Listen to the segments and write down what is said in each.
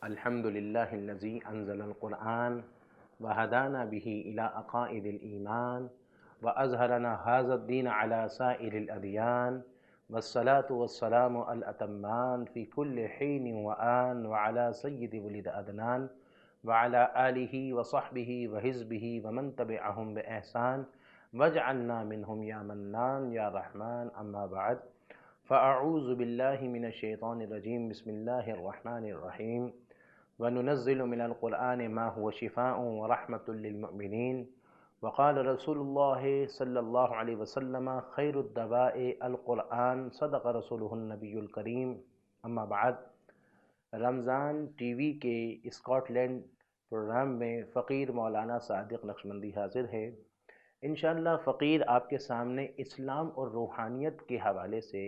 الحمد لله الذي أنزل القرآن وهدانا به إلى عقائد الإيمان وأظهرنا هذا الدين على سائر الأديان والصلاة والسلام الأتمان في كل حين وآن وعلى سيد ولد أدنان وعلى آله وصحبه وحزبه ومن تبعهم بإحسان واجعلنا منهم يا منان يا رحمن. أما بعد فأعوذ بالله من الشيطان الرجيم. بسم الله الرحمن الرحيم. وننزل من القرآن ما هو شفاء ورحمة للمؤمنين. وقال رسول الله صلی اللہ علیہ وسلم خیر الدواء القرآن صدق رسولہ النبی الکریم. اما بعد، رمضان ٹی وی کے اسکاٹ لینڈ پروگرام میں فقیر مولانا صادق نقشبندی حاضر ہے. انشاءاللہ فقیر آپ کے سامنے اسلام اور روحانیت کے حوالے سے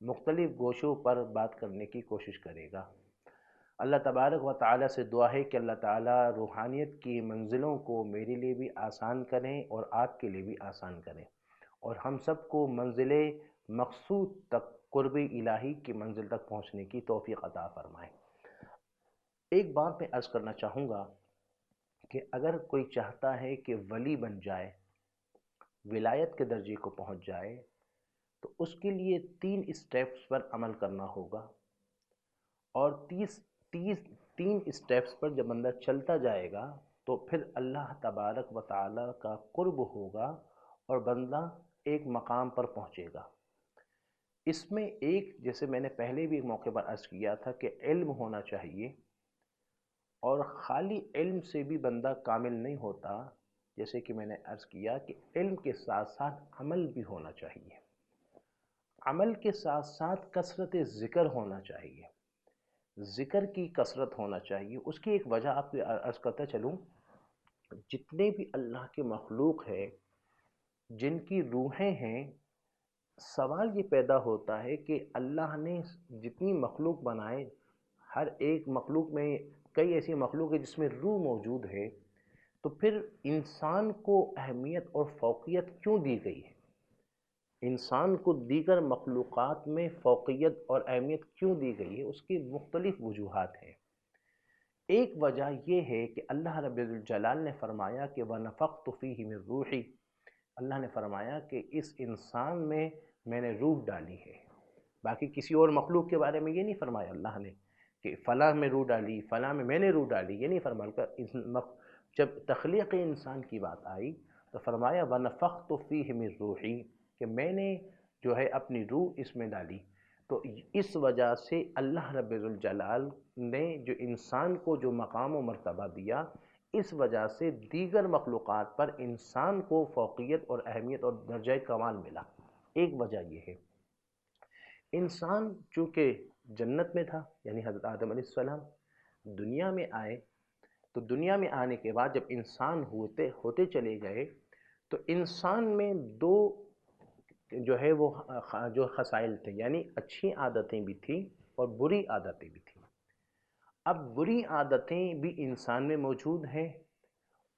مختلف گوشوں پر بات کرنے کی کوشش کرے گا. اللہ تبارک و تعالیٰ سے دعا ہے کہ اللہ تعالیٰ روحانیت کی منزلوں کو میرے لیے بھی آسان کریں اور آپ کے لیے بھی آسان کریں، اور ہم سب کو منزل مقصود تک، قرب الہی کی منزل تک پہنچنے کی توفیق عطا فرمائیں. ایک بات میں عرض کرنا چاہوں گا کہ اگر کوئی چاہتا ہے کہ ولی بن جائے، ولایت کے درجے کو پہنچ جائے، تو اس کے لیے 3 اسٹیپس پر عمل کرنا ہوگا، اور 3 اسٹیپس پر جب بندہ چلتا جائے گا تو پھر اللہ تبارک و تعالیٰ کا قرب ہوگا اور بندہ ایک مقام پر پہنچے گا. اس میں ایک، جیسے میں نے پہلے بھی ایک موقع پر عرض کیا تھا، کہ علم ہونا چاہیے، اور خالی علم سے بھی بندہ کامل نہیں ہوتا. جیسے کہ میں نے عرض کیا کہ علم کے ساتھ ساتھ عمل بھی ہونا چاہیے، عمل کے ساتھ ساتھ کثرت ذکر ہونا چاہیے، ذکر کی کثرت ہونا چاہیے. اس کی ایک وجہ آپ کو عرض کرتا چلوں. جتنے بھی اللہ کے مخلوق ہے، جن کی روحیں ہیں، سوال یہ پیدا ہوتا ہے کہ اللہ نے جتنی مخلوق بنائے، ہر ایک مخلوق میں کئی ایسی مخلوق ہے جس میں روح موجود ہے، تو پھر انسان کو اہمیت اور فوقیت کیوں دی گئی ہے؟ انسان کو دیگر مخلوقات میں فوقیت اور اہمیت کیوں دی گئی ہے؟ اس کی مختلف وجوہات ہیں. ایک وجہ یہ ہے کہ اللہ رب الجلال نے فرمایا کہ وَنَفَخْتُ فِيهِ مِن رُوحِي. اللہ نے فرمایا کہ اس انسان میں نے روح ڈالی ہے. باقی کسی اور مخلوق کے بارے میں یہ نہیں فرمایا اللہ نے کہ فلاں میں روح ڈالی، فلاں میں نے روح ڈالی، یہ نہیں فرمایا. جب تخلیق انسان کی بات آئی تو فرمایا وَنَفَخْتُ فِيهِ مِن رُوحِي، کہ میں نے جو ہے اپنی روح اس میں ڈالی. تو اس وجہ سے اللہ رب الجلال نے جو انسان کو جو مقام و مرتبہ دیا، اس وجہ سے دیگر مخلوقات پر انسان کو فوقیت اور اہمیت اور درجہ کمال ملا. ایک وجہ یہ ہے. انسان چونکہ جنت میں تھا، یعنی حضرت آدم علیہ السلام دنیا میں آئے، تو دنیا میں آنے کے بعد جب انسان ہوتے چلے گئے، تو انسان میں 2 جو ہے وہ جو خصائل تھے، یعنی اچھی عادتیں بھی تھیں اور بری عادتیں بھی تھیں. اب بری عادتیں بھی انسان میں موجود ہیں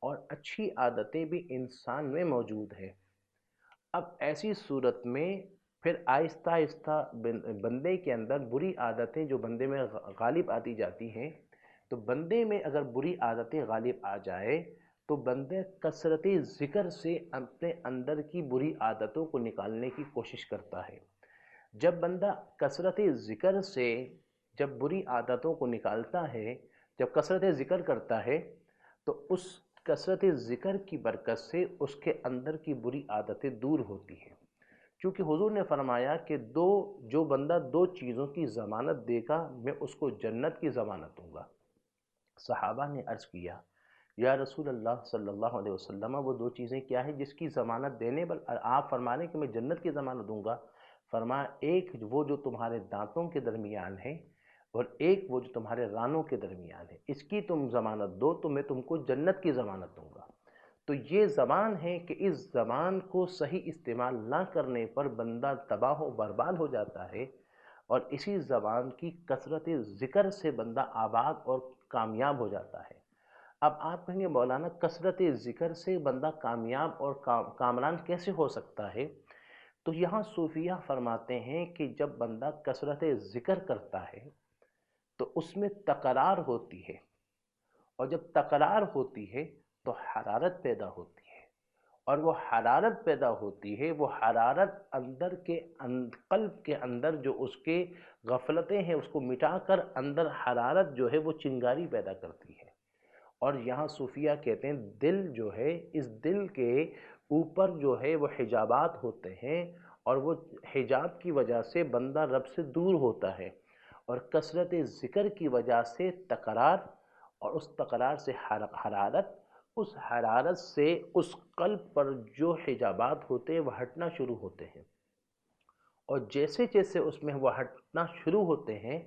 اور اچھی عادتیں بھی انسان میں موجود ہیں. اب ایسی صورت میں پھر آہستہ آہستہ بندے کے اندر بری عادتیں جو بندے میں غالب آتی جاتی ہیں، تو بندے میں اگر بری عادتیں غالب آ جائے تو بندے کثرت ذکر سے اپنے اندر کی بری عادتوں کو نکالنے کی کوشش کرتا ہے. جب بندہ کثرت ذکر سے جب بری عادتوں کو نکالتا ہے، جب کثرت ذکر کرتا ہے، تو اس کثرت ذکر کی برکت سے اس کے اندر کی بری عادتیں دور ہوتی ہیں. چونکہ حضور نے فرمایا کہ جو بندہ 2 چیزوں کی ضمانت دے گا، میں اس کو جنت کی ضمانت دوں گا. صحابہ نے عرض کیا یا رسول اللہ صلی اللہ علیہ وسلم، وہ 2 چیزیں کیا ہیں جس کی ضمانت دینے پر آپ فرما رہے ہیں کہ میں جنت کی ضمانت دوں گا؟ فرمایا ایک وہ جو تمہارے دانتوں کے درمیان ہے، اور ایک وہ جو تمہارے رانوں کے درمیان ہے. اس کی تم ضمانت دو تو میں تم کو جنت کی ضمانت دوں گا. تو یہ زبان ہے کہ اس زبان کو صحیح استعمال نہ کرنے پر بندہ تباہ و برباد ہو جاتا ہے، اور اسی زبان کی کثرت ذکر سے بندہ آباد اور کامیاب ہو جاتا ہے. اب آپ کہیں گے مولانا کثرت ذکر سے بندہ کامیاب اور کامران کیسے ہو سکتا ہے؟ تو یہاں صوفیہ فرماتے ہیں کہ جب بندہ کثرت ذکر کرتا ہے تو اس میں تکرار ہوتی ہے، اور جب تکرار ہوتی ہے تو حرارت پیدا ہوتی ہے، اور وہ حرارت پیدا ہوتی ہے، وہ حرارت اندر کے قلب کے اندر جو اس کے غفلتیں ہیں اس کو مٹا کر اندر حرارت جو ہے وہ چنگاری پیدا کرتی ہے۔ اور یہاں صوفیہ کہتے ہیں دل جو ہے، اس دل کے اوپر جو ہے وہ حجابات ہوتے ہیں، اور وہ حجاب کی وجہ سے بندہ رب سے دور ہوتا ہے، اور کثرت ذکر کی وجہ سے تکرار، اور اس تکرار سے حرارت، اس حرارت سے اس قلب پر جو حجابات ہوتے ہیں وہ ہٹنا شروع ہوتے ہیں، اور جیسے جیسے اس میں وہ ہٹنا شروع ہوتے ہیں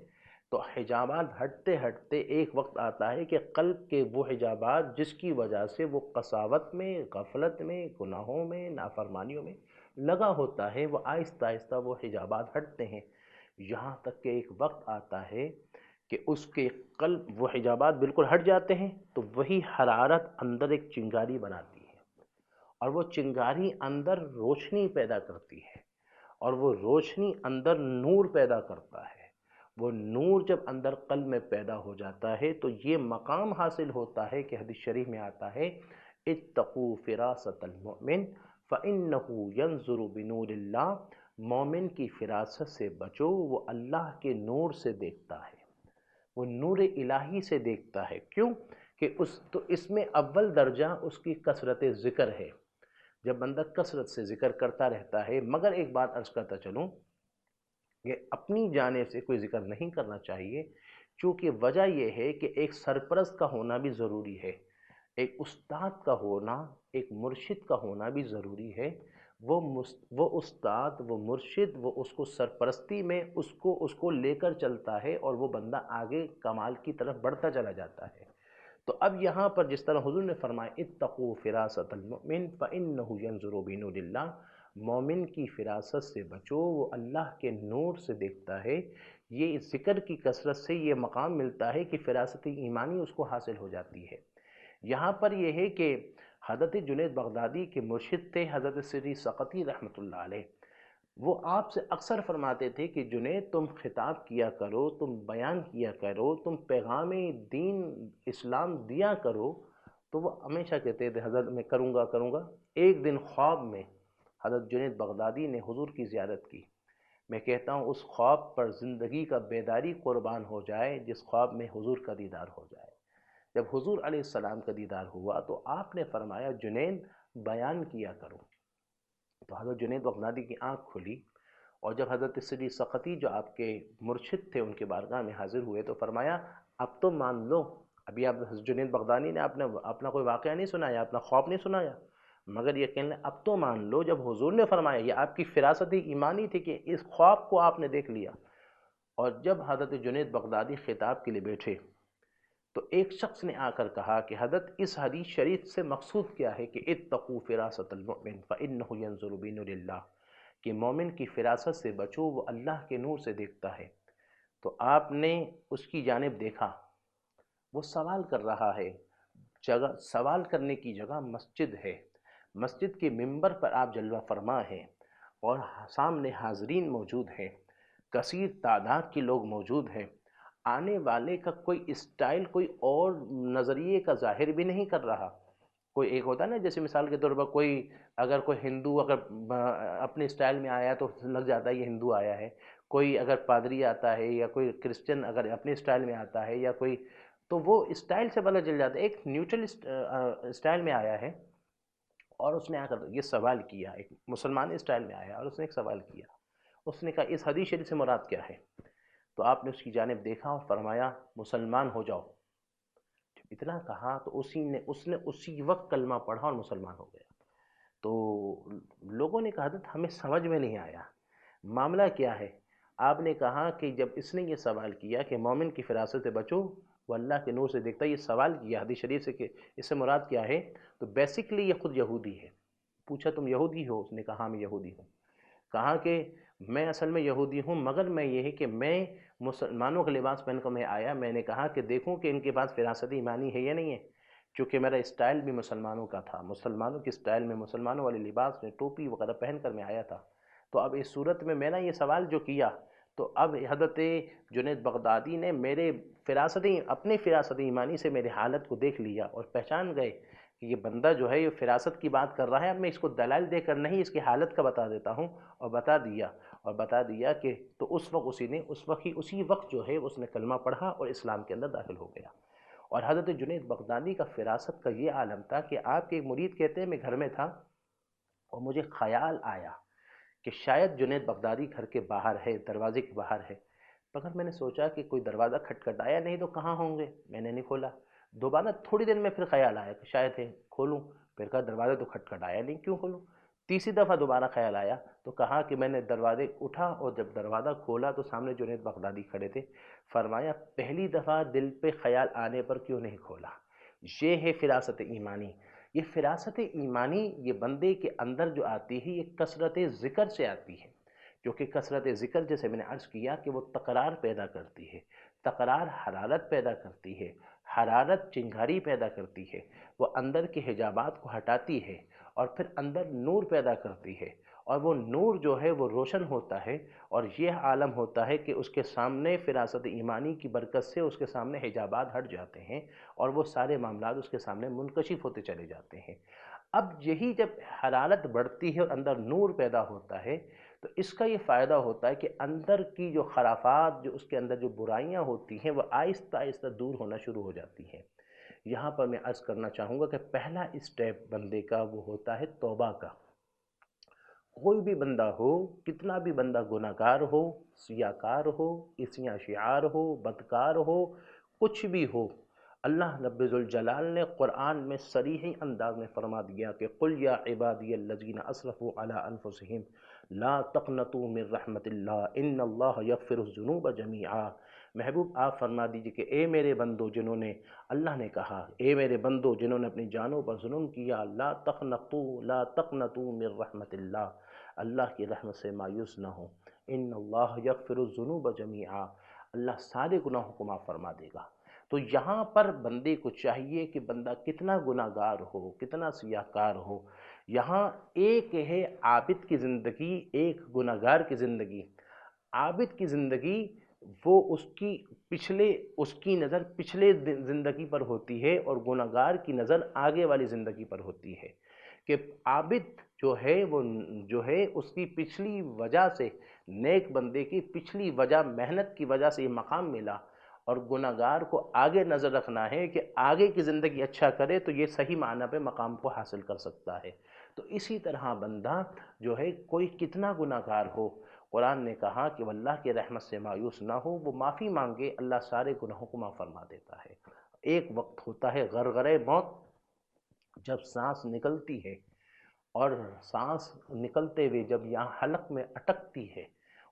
تو حجابات ہٹتے ہٹتے ایک وقت آتا ہے کہ قلب کے وہ حجابات جس کی وجہ سے وہ قساوت میں، غفلت میں، گناہوں میں، نافرمانیوں میں لگا ہوتا ہے، وہ آہستہ آہستہ وہ حجابات ہٹتے ہیں، یہاں تک کہ ایک وقت آتا ہے کہ اس کے قلب وہ حجابات بالکل ہٹ جاتے ہیں، تو وہی حرارت اندر ایک چنگاری بناتی ہے، اور وہ چنگاری اندر روشنی پیدا کرتی ہے، اور وہ روشنی اندر نور پیدا کرتا ہے۔ وہ نور جب اندر قلب میں پیدا ہو جاتا ہے تو یہ مقام حاصل ہوتا ہے کہ حدیث شریف میں آتا ہے اتقوا فراست المؤمن فإنه ينظر بنور اللہ، مومن کی فراست سے بچو، وہ اللہ کے نور سے دیکھتا ہے، وہ نور الہی سے دیکھتا ہے۔ کیوں کہ اس میں اول درجہ اس کی کثرت ذکر ہے، جب بندہ کثرت سے ذکر کرتا رہتا ہے۔ مگر ایک بات عرض کرتا چلوں کہ اپنی جانب سے کوئی ذکر نہیں کرنا چاہیے، چونکہ وجہ یہ ہے کہ ایک سرپرست کا ہونا بھی ضروری ہے، ایک استاد کا ہونا، ایک مرشد کا ہونا بھی ضروری ہے۔ وہ استاد، وہ مرشد، وہ اس کو سرپرستی میں اس کو لے کر چلتا ہے، اور وہ بندہ آگے کمال کی طرف بڑھتا چلا جاتا ہے۔ تو اب یہاں پر جس طرح حضور نے فرمایا اتقوا فراست المؤمن فإنه ينظر بنور اللہ، مومن کی فراست سے بچو، وہ اللہ کے نور سے دیکھتا ہے۔ یہ ذکر کی کثرت سے یہ مقام ملتا ہے کہ فراست ایمانی اس کو حاصل ہو جاتی ہے۔ یہاں پر یہ ہے کہ حضرت جنید بغدادی کے مرشد تھے حضرت سری سقطی رحمۃ اللہ علیہ، وہ آپ سے اکثر فرماتے تھے کہ جنید تم خطاب کیا کرو، تم بیان کیا کرو، تم پیغام دین اسلام دیا کرو، تو وہ ہمیشہ کہتے تھے حضرت میں کروں گا کروں گا۔ ایک دن خواب میں حضرت جنید بغدادی نے حضور کی زیارت کی، میں کہتا ہوں اس خواب پر زندگی کا بیداری قربان ہو جائے جس خواب میں حضور کا دیدار ہو جائے۔ جب حضور علیہ السلام کا دیدار ہوا تو آپ نے فرمایا جنید بیان کیا کرو، تو حضرت جنید بغدادی کی آنکھ کھلی، اور جب حضرت سری سقطی جو آپ کے مرشد تھے ان کے بارگاہ میں حاضر ہوئے تو فرمایا اب تو مان لو، ابھی آپ حضرت جنید بغدادی نے اپنا کوئی واقعہ نہیں سنایا، اپنا خواب نہیں سنایا، مگر یہ کہنے اب تو مان لو جب حضور نے فرمایا، یہ آپ کی فراست ایمانی تھی کہ اس خواب کو آپ نے دیکھ لیا۔ اور جب حضرت جنید بغدادی خطاب کے لیے بیٹھے تو ایک شخص نے آ کر کہا کہ حضرت اس حدیث شریف سے مقصود کیا ہے کہ اتقوا فراست المؤمن فإنه ينظر بنور اللہ، کہ مومن کی فراست سے بچو، وہ اللہ کے نور سے دیکھتا ہے۔ تو آپ نے اس کی جانب دیکھا، وہ سوال کر رہا ہے، جگہ سوال کرنے کی جگہ مسجد ہے، مسجد کے ممبر پر آپ جلوہ فرما ہیں، اور سامنے حاضرین موجود ہیں، کثیر تعداد کے لوگ موجود ہیں، آنے والے کا کوئی اسٹائل کوئی اور نظریے کا ظاہر بھی نہیں کر رہا۔ کوئی ایک ہوتا ہے نا، جیسے مثال کے طور پر کوئی اگر کوئی ہندو اگر اپنے اسٹائل میں آیا تو لگ جاتا ہے یہ ہندو آیا ہے، کوئی اگر پادری آتا ہے یا کوئی کرسچن اگر اپنے اسٹائل میں آتا ہے یا کوئی، تو وہ اسٹائل سے پتہ چل جاتا ہے ایک نیوٹرل اسٹائل میں آیا ہے، اور اس نے آ کر یہ سوال کیا، ایک مسلمان اسٹائل میں آیا اور اس نے ایک سوال کیا، اس نے کہا اس حدیث شریف سے مراد کیا ہے؟ تو آپ نے اس کی جانب دیکھا اور فرمایا مسلمان ہو جاؤ۔ جب اتنا کہا تو اس نے اسی وقت کلمہ پڑھا اور مسلمان ہو گیا۔ تو لوگوں نے کہا حضرت ہمیں سمجھ میں نہیں آیا، معاملہ کیا ہے؟ آپ نے کہا کہ جب اس نے یہ سوال کیا کہ مومن کی فراست سے بچو، وہ اللہ کے نور سے دیکھتا ہے، یہ سوال کیا حدیث شریف سے کہ اس سے مراد کیا ہے، تو بیسیکلی یہ خود یہودی ہے۔ پوچھا تم یہودی ہو؟ اس نے کہا میں یہودی ہوں۔ کہا کہ میں اصل میں یہودی ہوں، مگر میں یہ ہے کہ میں مسلمانوں کا لباس پہن کر میں آیا، میں نے کہا کہ دیکھوں کہ ان کے پاس فراست ایمانی ہے یا نہیں ہے، چونکہ میرا اسٹائل بھی مسلمانوں کا تھا، مسلمانوں کے اسٹائل میں مسلمانوں والے لباس میں ٹوپی وغیرہ پہن کر میں آیا تھا۔ تو اب اس صورت میں میں نے یہ سوال جو کیا تو اب حضرت جنید بغدادی نے میرے اپنے فراست ایمانی سے میری حالت کو دیکھ لیا اور پہچان گئے کہ یہ بندہ جو ہے یہ فراست کی بات کر رہا ہے، اب میں اس کو دلائل دے کر نہیں اس کی حالت کا بتا دیتا ہوں، اور بتا دیا کہ تو اس وقت اسی وقت جو ہے اس نے کلمہ پڑھا اور اسلام کے اندر داخل ہو گیا۔ اور حضرت جنید بغدادی کا فراست کا یہ عالم تھا کہ آپ کے ایک مرید کہتے ہیں میں گھر میں تھا اور مجھے خیال آیا کہ شاید جنید بغدادی گھر کے باہر ہے، دروازے کے باہر ہے، مگر میں نے سوچا کہ کوئی دروازہ کھٹکھٹایا نہیں تو کہاں ہوں گے، میں نے نہیں کھولا۔ دوبارہ تھوڑی دیر میں پھر خیال آیا کہ شاید ہے، کھولوں، پھر کہا دروازہ تو کھٹکھٹایا نہیں، کیوں کھولوں؟ تیسری دفعہ دوبارہ خیال آیا تو کہا کہ میں نے دروازے اٹھا اور جب دروازہ کھولا تو سامنے جنید بغدادی کھڑے تھے۔ فرمایا پہلی دفعہ دل پہ خیال آنے پر کیوں نہیں کھولا؟ یہ ہے فراست ایمانی۔ یہ فراست ایمانی یہ بندے کے اندر جو آتی ہے یہ کثرت ذکر سے آتی ہے، کیونکہ کثرت ذکر جیسے میں نے عرض کیا کہ وہ تکرار پیدا کرتی ہے، تکرار حرارت پیدا کرتی ہے، حرارت چنگاری پیدا کرتی ہے، وہ اندر کے حجابات کو ہٹاتی ہے اور پھر اندر نور پیدا کرتی ہے، اور وہ نور جو ہے وہ روشن ہوتا ہے، اور یہ عالم ہوتا ہے کہ اس کے سامنے فراست ایمانی کی برکت سے اس کے سامنے حجابات ہٹ جاتے ہیں اور وہ سارے معاملات اس کے سامنے منکشف ہوتے چلے جاتے ہیں۔ اب یہی جب حرارت بڑھتی ہے اور اندر نور پیدا ہوتا ہے تو اس کا یہ فائدہ ہوتا ہے کہ اندر کی جو خرافات، جو اس کے اندر جو برائیاں ہوتی ہیں وہ آہستہ آہستہ دور ہونا شروع ہو جاتی ہیں۔ یہاں پر میں عرض کرنا چاہوں گا کہ پہلا اسٹیپ بندے کا وہ ہوتا ہے توبہ کا۔ کوئی بھی بندہ ہو، کتنا بھی بندہ گناہگار ہو، سیاکار ہو، اسیاں شعار ہو، بدکار ہو، کچھ بھی ہو، اللہ رب ذوالجلال نے قرآن میں صریحی انداز میں فرما دیا کہ قُلْ يَا عِبَادِيَ الَّذِينَ أَسْرَفُوا عَلَىٰ أَنفُسِهِمْ لَا تَقْنَطُوا مِن رَحْمَةِ اللَّهِ إِنَّ اللَّهَ يَغْفِرُ الذُّنُوبَ جَمِيعًا۔ محبوب آپ فرما دیجئے کہ اے میرے بندو جنہوں نے، اللہ نے کہا اے میرے بندو جنہوں نے اپنی جانوں پر ظلم کیا، لا تقنطوا من رحمت اللہ، اللہ کی رحمت سے مایوس نہ ہو، ان اللہ یغفر الذنوب جميعا، اللہ سارے گناہوں کو معاف فرما دے گا۔ تو یہاں پر بندے کو چاہیے کہ بندہ کتنا گناہگار ہو، کتنا سیاہکار ہو، یہاں ایک ہے عابد کی زندگی، ایک گناہگار کی زندگی۔ عابد کی زندگی وہ اس کی نظر پچھلے زندگی پر ہوتی ہے اور گناہگار کی نظر آگے والی زندگی پر ہوتی ہے، کہ عابد جو ہے اس کی پچھلی وجہ سے، نیک بندے کی پچھلی وجہ محنت کی وجہ سے یہ مقام ملا، اور گناہگار کو آگے نظر رکھنا ہے کہ آگے کی زندگی اچھا کرے تو یہ صحیح معنی پہ مقام کو حاصل کر سکتا ہے۔ تو اسی طرح بندہ جو ہے کوئی کتنا گناہگار ہو، قرآن نے کہا کہ واللہ کی رحمت سے مایوس نہ ہو، وہ معافی مانگے، اللہ سارے گناہوں کو معاف فرما دیتا ہے۔ ایک وقت ہوتا ہے غرغرہ موت، جب سانس نکلتی ہے، اور سانس نکلتے ہوئے جب یہاں حلق میں اٹکتی ہے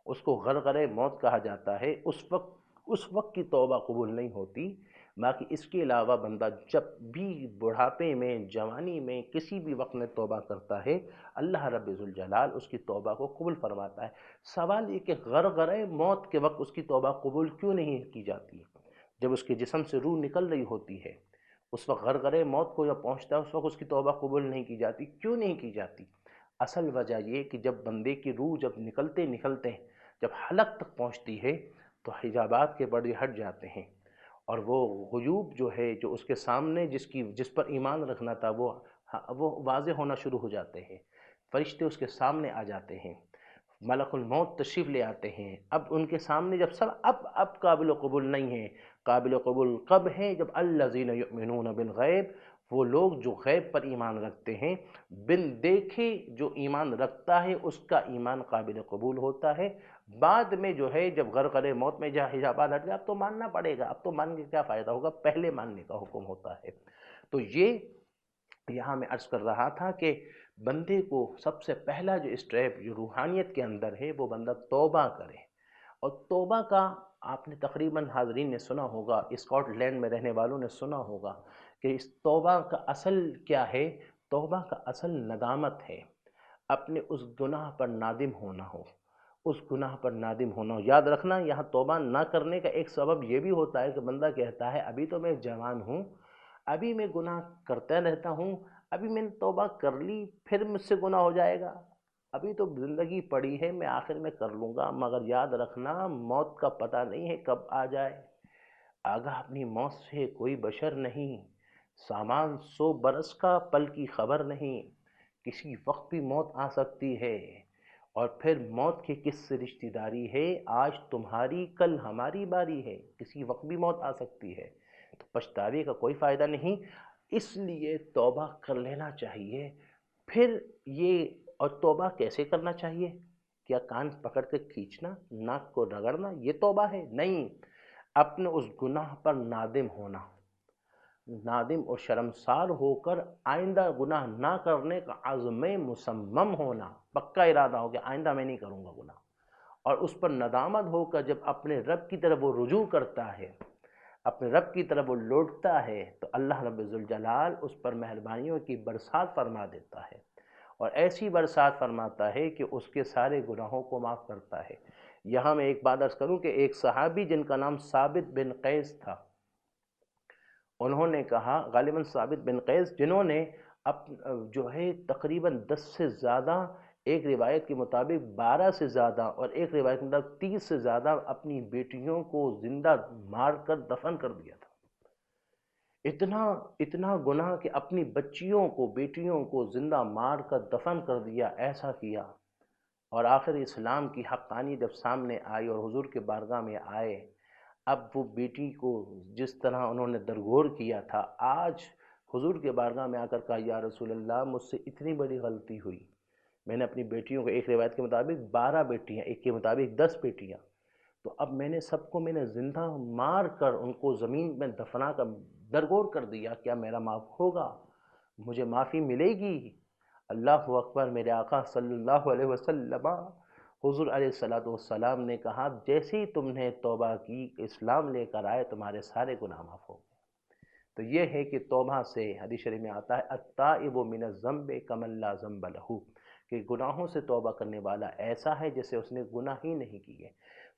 اس کو غرغرہ موت کہا جاتا ہے۔ اس وقت کی توبہ قبول نہیں ہوتی، باقی اس کے علاوہ بندہ جب بھی بڑھاپے میں، جوانی میں، کسی بھی وقت میں توبہ کرتا ہے، اللہ رب ذوالجلال اس کی توبہ کو قبول فرماتا ہے۔ سوال یہ کہ غرغرہ موت کے وقت اس کی توبہ قبول کیوں نہیں کی جاتی؟ جب اس کے جسم سے روح نکل رہی ہوتی ہے، اس وقت غرغرہ موت کو جب پہنچتا ہے اس وقت اس کی توبہ قبول نہیں کی جاتی۔ کیوں نہیں کی جاتی؟ اصل وجہ یہ کہ جب بندے کی روح جب نکلتے جب حلق تک پہنچتی ہے تو حجابات کے پردے ہٹ جاتے ہیں، اور وہ غیوب جو ہے جو اس کے سامنے جس پر ایمان رکھنا تھا وہ واضح ہونا شروع ہو جاتے ہیں، فرشتے اس کے سامنے آ جاتے ہیں، ملک الموت تشریف لے آتے ہیں۔ اب ان کے سامنے جب سب اب قابل قبول نہیں ہیں، قابل قبول کب ہیں؟ جب الذین یؤمنون بالغیب، وہ لوگ جو غیب پر ایمان رکھتے ہیں، بن دیکھے جو ایمان رکھتا ہے اس کا ایمان قابل قبول ہوتا ہے۔ بعد میں جو ہے جب غرغرہ موت میں جہاں حجابات ہٹ گئے اب تو ماننا پڑے گا، اب تو مان کے کیا فائدہ ہوگا، پہلے ماننے کا حکم ہوتا ہے۔ تو یہ یہاں میں عرض کر رہا تھا کہ بندے کو سب سے پہلا جو اسٹیپ جو روحانیت کے اندر ہے وہ بندہ توبہ کرے، اور توبہ کا آپ نے تقریباً حاضرین نے سنا ہوگا، اسکاٹ لینڈ میں رہنے والوں نے سنا ہوگا کہ اس توبہ کا اصل کیا ہے؟ توبہ کا اصل ندامت ہے، اپنے اس گناہ پر نادم ہونا ہو، اس گناہ پر نادم ہونا ہو۔ یاد رکھنا یہاں توبہ نہ کرنے کا ایک سبب یہ بھی ہوتا ہے کہ بندہ کہتا ہے ابھی تو میں جوان ہوں، ابھی میں گناہ کرتا رہتا ہوں، ابھی میں نے توبہ کر لی پھر مجھ سے گناہ ہو جائے گا، ابھی تو زندگی پڑی ہے، میں آخر میں کر لوں گا، مگر یاد رکھنا موت کا پتہ نہیں ہے کب آ جائے۔ آگاہ اپنی موت سے کوئی بشر نہیں، سامان 100 برس کا پل کی خبر نہیں، کسی وقت بھی موت آ سکتی ہے۔ اور پھر موت کی کس سے رشتہ داری ہے، آج تمہاری کل ہماری باری ہے، کسی وقت بھی موت آ سکتی ہے، تو پچھتاوے کا کوئی فائدہ نہیں۔ اس لیے توبہ کر لینا چاہیے۔ پھر یہ، اور توبہ کیسے کرنا چاہیے؟ کیا کان پکڑ کے کھینچنا، ناک کو رگڑنا یہ توبہ ہے؟ نہیں، اپنے اس گناہ پر نادم ہونا، نادم اور شرمسار ہو کر آئندہ گناہ نہ کرنے کا عزم مصمم ہونا، پکا ارادہ ہو کہ آئندہ میں نہیں کروں گا گناہ، اور اس پر ندامت ہو کر جب اپنے رب کی طرف وہ رجوع کرتا ہے، اپنے رب کی طرف وہ لوٹتا ہے، تو اللہ رب ذوالجلال اس پر مہربانیوں کی برسات فرما دیتا ہے، اور ایسی برسات فرماتا ہے کہ اس کے سارے گناہوں کو معاف کرتا ہے۔ یہاں میں ایک بات عرض کروں کہ ایک صحابی جن کا نام ثابت بن قیس تھا، انہوں نے کہا، غالباً ثابت بن قیس، جنہوں نے جو ہے تقریباً 10 سے زیادہ، ایک روایت کے مطابق 12 سے زیادہ، اور ایک روایت کے مطابق 30 سے زیادہ اپنی بیٹیوں کو زندہ مار کر دفن کر دیا تھا۔ اتنا گناہ کہ اپنی بچیوں کو، بیٹیوں کو زندہ مار کر دفن کر دیا، ایسا کیا۔ اور آخر اسلام کی حقانی جب سامنے آئی اور حضور کے بارگاہ میں آئے، اب وہ بیٹی کو جس طرح انہوں نے درگور کیا تھا، آج حضور کے بارگاہ میں آ کر کہا، یا رسول اللہ مجھ سے اتنی بڑی غلطی ہوئی، میں نے اپنی بیٹیوں کو، ایک روایت کے مطابق 12 بیٹیاں، ایک کے مطابق 10 بیٹیاں، تو اب میں نے سب کو زندہ مار کر ان کو زمین میں دفنا کر درگور کر دیا، کیا میرا معاف ہوگا؟ مجھے معافی ملے گی؟ اللہ اکبر، میرے آقا صلی اللہ علیہ وسلم، حضور علیہ السلام نے کہا، جیسے ہی تم نے توبہ کی، اسلام لے کر آئے، تمہارے سارے گناہ معاف ہو گئے۔ تو یہ ہے کہ توبہ سے، حدیث شریف میں آتا ہے، التائب من الذنب کمن لا ذنب لہ، کہ گناہوں سے توبہ کرنے والا ایسا ہے جیسے اس نے گناہ ہی نہیں کیے۔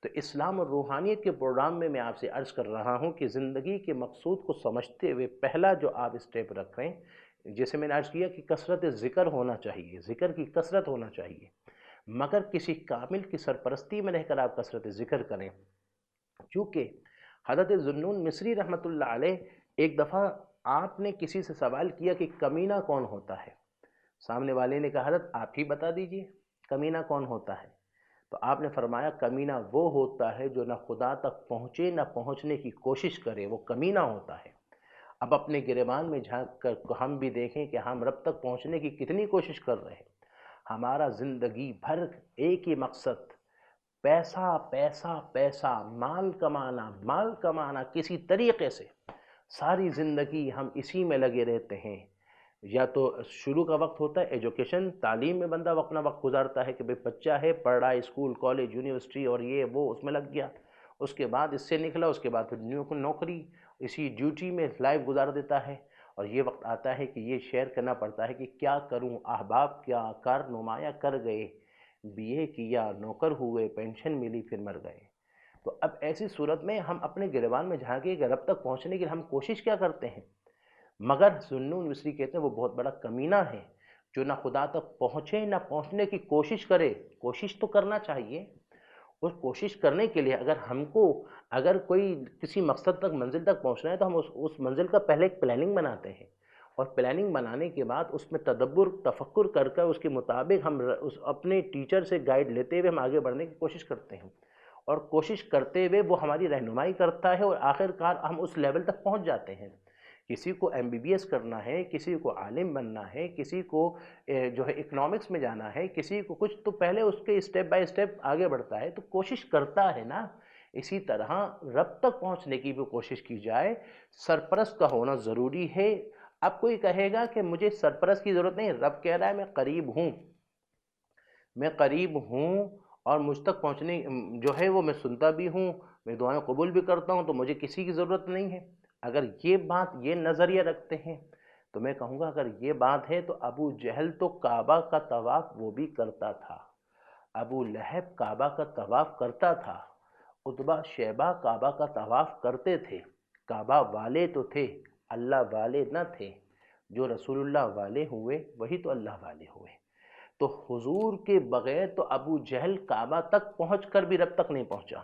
تو اسلام اور روحانیت کے پروگرام میں آپ سے عرض کر رہا ہوں کہ زندگی کے مقصود کو سمجھتے ہوئے پہلا جو آپ اسٹیپ رکھ رہے ہیں، جیسے میں نے عرض کیا کہ کثرت ذکر ہونا چاہیے، ذکر کی کثرت ہونا چاہیے، مگر کسی کامل کی سرپرستی میں رہ کر آپ کثرت ذکر کریں۔ چونکہ حضرت ذوالنون مصری رحمۃ اللہ علیہ، ایک دفعہ آپ نے کسی سے سوال کیا کہ کمینہ کون ہوتا ہے؟ سامنے والے نے کہا، حضرت آپ ہی بتا دیجئے کمینہ کون ہوتا ہے؟ تو آپ نے فرمایا، کمینہ وہ ہوتا ہے جو نہ خدا تک پہنچے نہ پہنچنے کی کوشش کرے، وہ کمینہ ہوتا ہے۔ اب اپنے گریبان میں جھانک کر ہم بھی دیکھیں کہ ہم رب تک پہنچنے کی کتنی کوشش کر رہے ہیں۔ ہمارا زندگی بھر ایک ہی مقصد، پیسہ پیسہ پیسہ، مال کمانا مال کمانا، کسی طریقے سے ساری زندگی ہم اسی میں لگے رہتے ہیں۔ یا تو شروع کا وقت ہوتا ہے ایجوکیشن، تعلیم میں بندہ اپنا وقت گزارتا ہے کہ بھئی بچہ ہے، پڑھ رہا ہے، اسکول کالج یونیورسٹی اور یہ وہ اس میں لگ گیا، اس کے بعد اس سے نکلا، اس کے بعد پھر نوکری، اسی ڈیوٹی میں لائف گزار دیتا ہے، اور یہ وقت آتا ہے کہ یہ شیئر کرنا پڑتا ہے کہ کیا کروں، احباب کیا کار نمایاں کر گئے، بی اے کیا، نوکر ہوئے، پینشن ملی، پھر مر گئے۔ تو اب ایسی صورت میں ہم اپنے گریبان میں جھانکیں کہ رب تک پہنچنے کے لیے ہم کوشش کیا کرتے ہیں؟ مگر ذوالنون مصری کہتے ہیں وہ بہت بڑا کمینہ ہے جو نہ خدا تک پہنچے نہ پہنچنے کی کوشش کرے۔ کوشش تو کرنا چاہیے، اس کوشش کرنے کے لیے اگر کوئی کسی مقصد تک، منزل تک پہنچنا ہے، تو ہم اس منزل کا پہلے ایک پلاننگ بناتے ہیں، اور پلاننگ بنانے کے بعد اس میں تدبر تفکر کر کر اس کے مطابق ہم اپنے ٹیچر سے گائیڈ لیتے ہوئے ہم آگے بڑھنے کی کوشش کرتے ہیں، اور کوشش کرتے ہوئے وہ ہماری رہنمائی کرتا ہے، اور آخر کار ہم اس لیول تک پہنچ جاتے ہیں۔ کسی کو ایم بی بی ایس کرنا ہے، کسی کو عالم بننا ہے، کسی کو جو ہے اکنامکس میں جانا ہے، کسی کو کچھ، تو پہلے اس کے اسٹیپ بائی اسٹیپ آگے بڑھتا ہے، تو کوشش کرتا ہے نا۔ اسی طرح رب تک پہنچنے کی بھی کوشش کی جائے، سرپرست کا ہونا ضروری ہے۔ اب کوئی کہے گا کہ مجھے سرپرست کی ضرورت نہیں، رب کہہ رہا ہے میں قریب ہوں اور مجھ تک پہنچنے جو ہے وہ میں سنتا بھی ہوں، میں دعائیں قبول بھی کرتا ہوں، تو مجھے کسی کی ضرورت نہیں ہے۔ اگر یہ بات، یہ نظریہ رکھتے ہیں، تو میں کہوں گا اگر یہ بات ہے تو ابو جہل تو کعبہ کا طواف وہ بھی کرتا تھا، ابو لہب کعبہ کا طواف کرتا تھا، عتبہ شیبہ کعبہ کا طواف کرتے تھے، کعبہ والے تو تھے، اللہ والے نہ تھے۔ جو رسول اللہ والے ہوئے وہی تو اللہ والے ہوئے۔ تو حضور کے بغیر تو ابو جہل کعبہ تک پہنچ کر بھی رب تک نہیں پہنچا،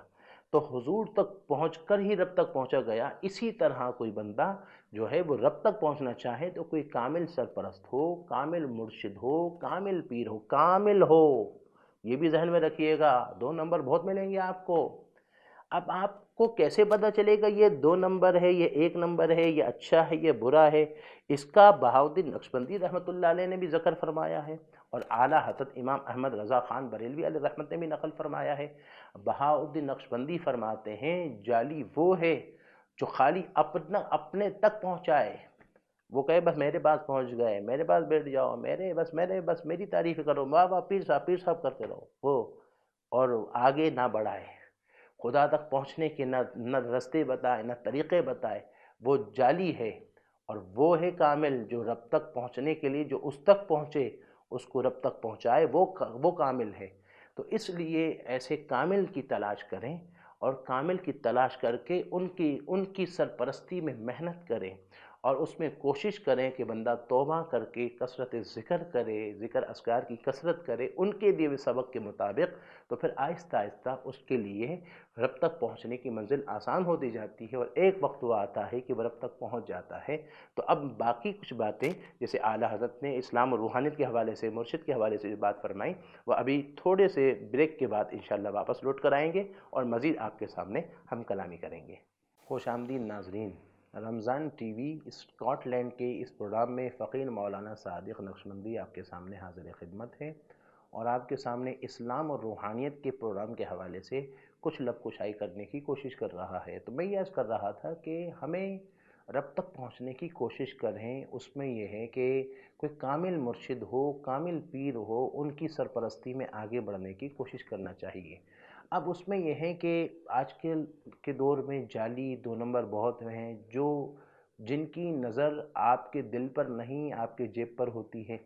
تو حضور تک پہنچ کر ہی رب تک پہنچا گیا۔ اسی طرح کوئی بندہ جو ہے وہ رب تک پہنچنا چاہے تو کوئی کامل سرپرست ہو، کامل مرشد ہو، کامل پیر ہو، کامل ہو، یہ بھی ذہن میں رکھیے گا۔ 2 نمبر بہت ملیں گے آپ کو۔ اب آپ کو کیسے پتہ چلے گا یہ 2 نمبر ہے، یہ 1 نمبر ہے، یہ اچھا ہے، یہ برا ہے؟ اس کا بہاؤالدین نقشبندی رحمۃ اللہ علیہ نے بھی ذکر فرمایا ہے، اور اعلیٰ حضرت امام احمد رضا خان بریلوی علیہ رحمت نے بھی نقل فرمایا ہے۔ بہاؤالدین نقشبندی فرماتے ہیں جعلی وہ ہے جو خالی اپنے تک پہنچائے، وہ کہے بس میرے پاس پہنچ گئے، میرے پاس بیٹھ جاؤ، بس میری تعریف کرو، واہ واہ پیر صاحب کرتے رہو وہ، اور آگے نہ بڑھائے، خدا تک پہنچنے کے نہ رستے بتائے، نہ طریقے بتائے، وہ جعلی ہے۔ اور وہ ہے کامل جو رب تک پہنچنے کے لیے جو اس تک پہنچے، اس کو رب تک پہنچائے، وہ کامل ہے۔ تو اس لیے ایسے کامل کی تلاش کریں، اور کامل کی تلاش کر کے ان کی سرپرستی میں محنت کریں، اور اس میں کوشش کریں کہ بندہ توبہ کر کے کثرت ذکر کرے، ذکر اذکار کی کثرت کرے ان کے دیے ہوئے سبق کے مطابق، تو پھر آہستہ آہستہ اس کے لیے رب تک پہنچنے کی منزل آسان ہوتی جاتی ہے، اور ایک وقت وہ آتا ہے کہ وہ رب تک پہنچ جاتا ہے۔ تو اب باقی کچھ باتیں جیسے اعلیٰ حضرت نے اسلام اور روحانیت کے حوالے سے، مرشد کے حوالے سے جو بات فرمائی، وہ ابھی تھوڑے سے بریک کے بعد انشاءاللہ واپس لوٹ کر آئیں گے، اور مزید آپ کے سامنے ہم کلامی کریں گے۔ خوش آمدید ناظرین، رمضان ٹی وی اسکاٹ لینڈ کے اس پروگرام میں فقیر مولانا صادق نقشبندی آپ کے سامنے حاضر خدمت ہے، اور آپ کے سامنے اسلام اور روحانیت کے پروگرام کے حوالے سے کچھ لب کشائی کرنے کی کوشش کر رہا ہے۔ تو میں یہ عرض کر رہا تھا کہ ہمیں رب تک پہنچنے کی کوشش کریں، اس میں یہ ہے کہ کوئی کامل مرشد ہو، کامل پیر ہو، ان کی سرپرستی میں آگے بڑھنے کی کوشش کرنا چاہیے۔ اب اس میں یہ ہے کہ آج کے دور میں جعلی 2 نمبر بہت ہیں، جن کی نظر آپ کے دل پر نہیں، آپ کے جیب پر ہوتی ہے،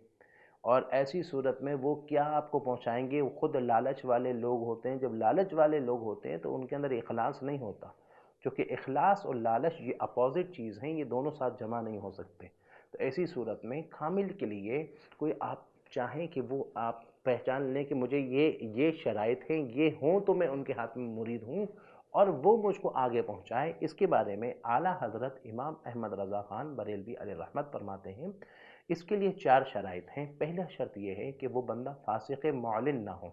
اور ایسی صورت میں وہ کیا آپ کو پہنچائیں گے؟ وہ خود لالچ والے لوگ ہوتے ہیں۔ جب لالچ والے لوگ ہوتے ہیں تو ان کے اندر اخلاص نہیں ہوتا، کیونکہ اخلاص اور لالچ یہ اپوزٹ چیز ہیں، یہ دونوں ساتھ جمع نہیں ہو سکتے۔ تو ایسی صورت میں کامل کے لیے کوئی آپ چاہیں کہ وہ آپ پہچان لیں کہ مجھے یہ شرائط ہیں، یہ ہوں تو میں ان کے ہاتھ میں مرید ہوں، اور وہ مجھ کو آگے پہنچائے۔ اس کے بارے میں اعلیٰ حضرت امام احمد رضا خان بریلوی علیہ رحمت فرماتے ہیں، اس کے لیے 4 شرائط ہیں۔ پہلا شرط یہ ہے کہ وہ بندہ فاسق معلن نہ ہو۔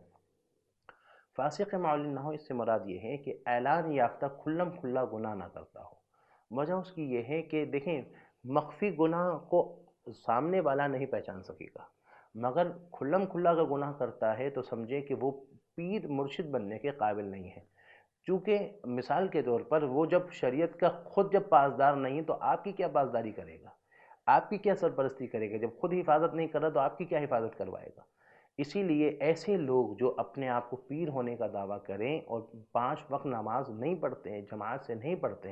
فاسق معلن نہ ہو، اس سے مراد یہ ہے کہ اعلان یافتہ کھلم کھلا گناہ نہ کرتا ہو۔ وجہ اس کی یہ ہے کہ دیکھیں، مخفی گناہ کو سامنے والا نہیں پہچان سکے گا، مگر کھلم کھلا اگر گناہ کرتا ہے تو سمجھیں کہ وہ پیر مرشد بننے کے قابل نہیں ہے۔ چونکہ مثال کے طور پر وہ جب شریعت کا خود جب پاسدار نہیں تو آپ کی کیا پاسداری کرے گا؟ آپ کی کیا سرپرستی کرے گا؟ جب خود حفاظت نہیں کر رہا تو آپ کی کیا حفاظت کروائے گا؟ اسی لیے ایسے لوگ جو اپنے آپ کو پیر ہونے کا دعویٰ کریں اور 5 وقت نماز نہیں پڑھتے ہیں، جماعت سے نہیں پڑھتے،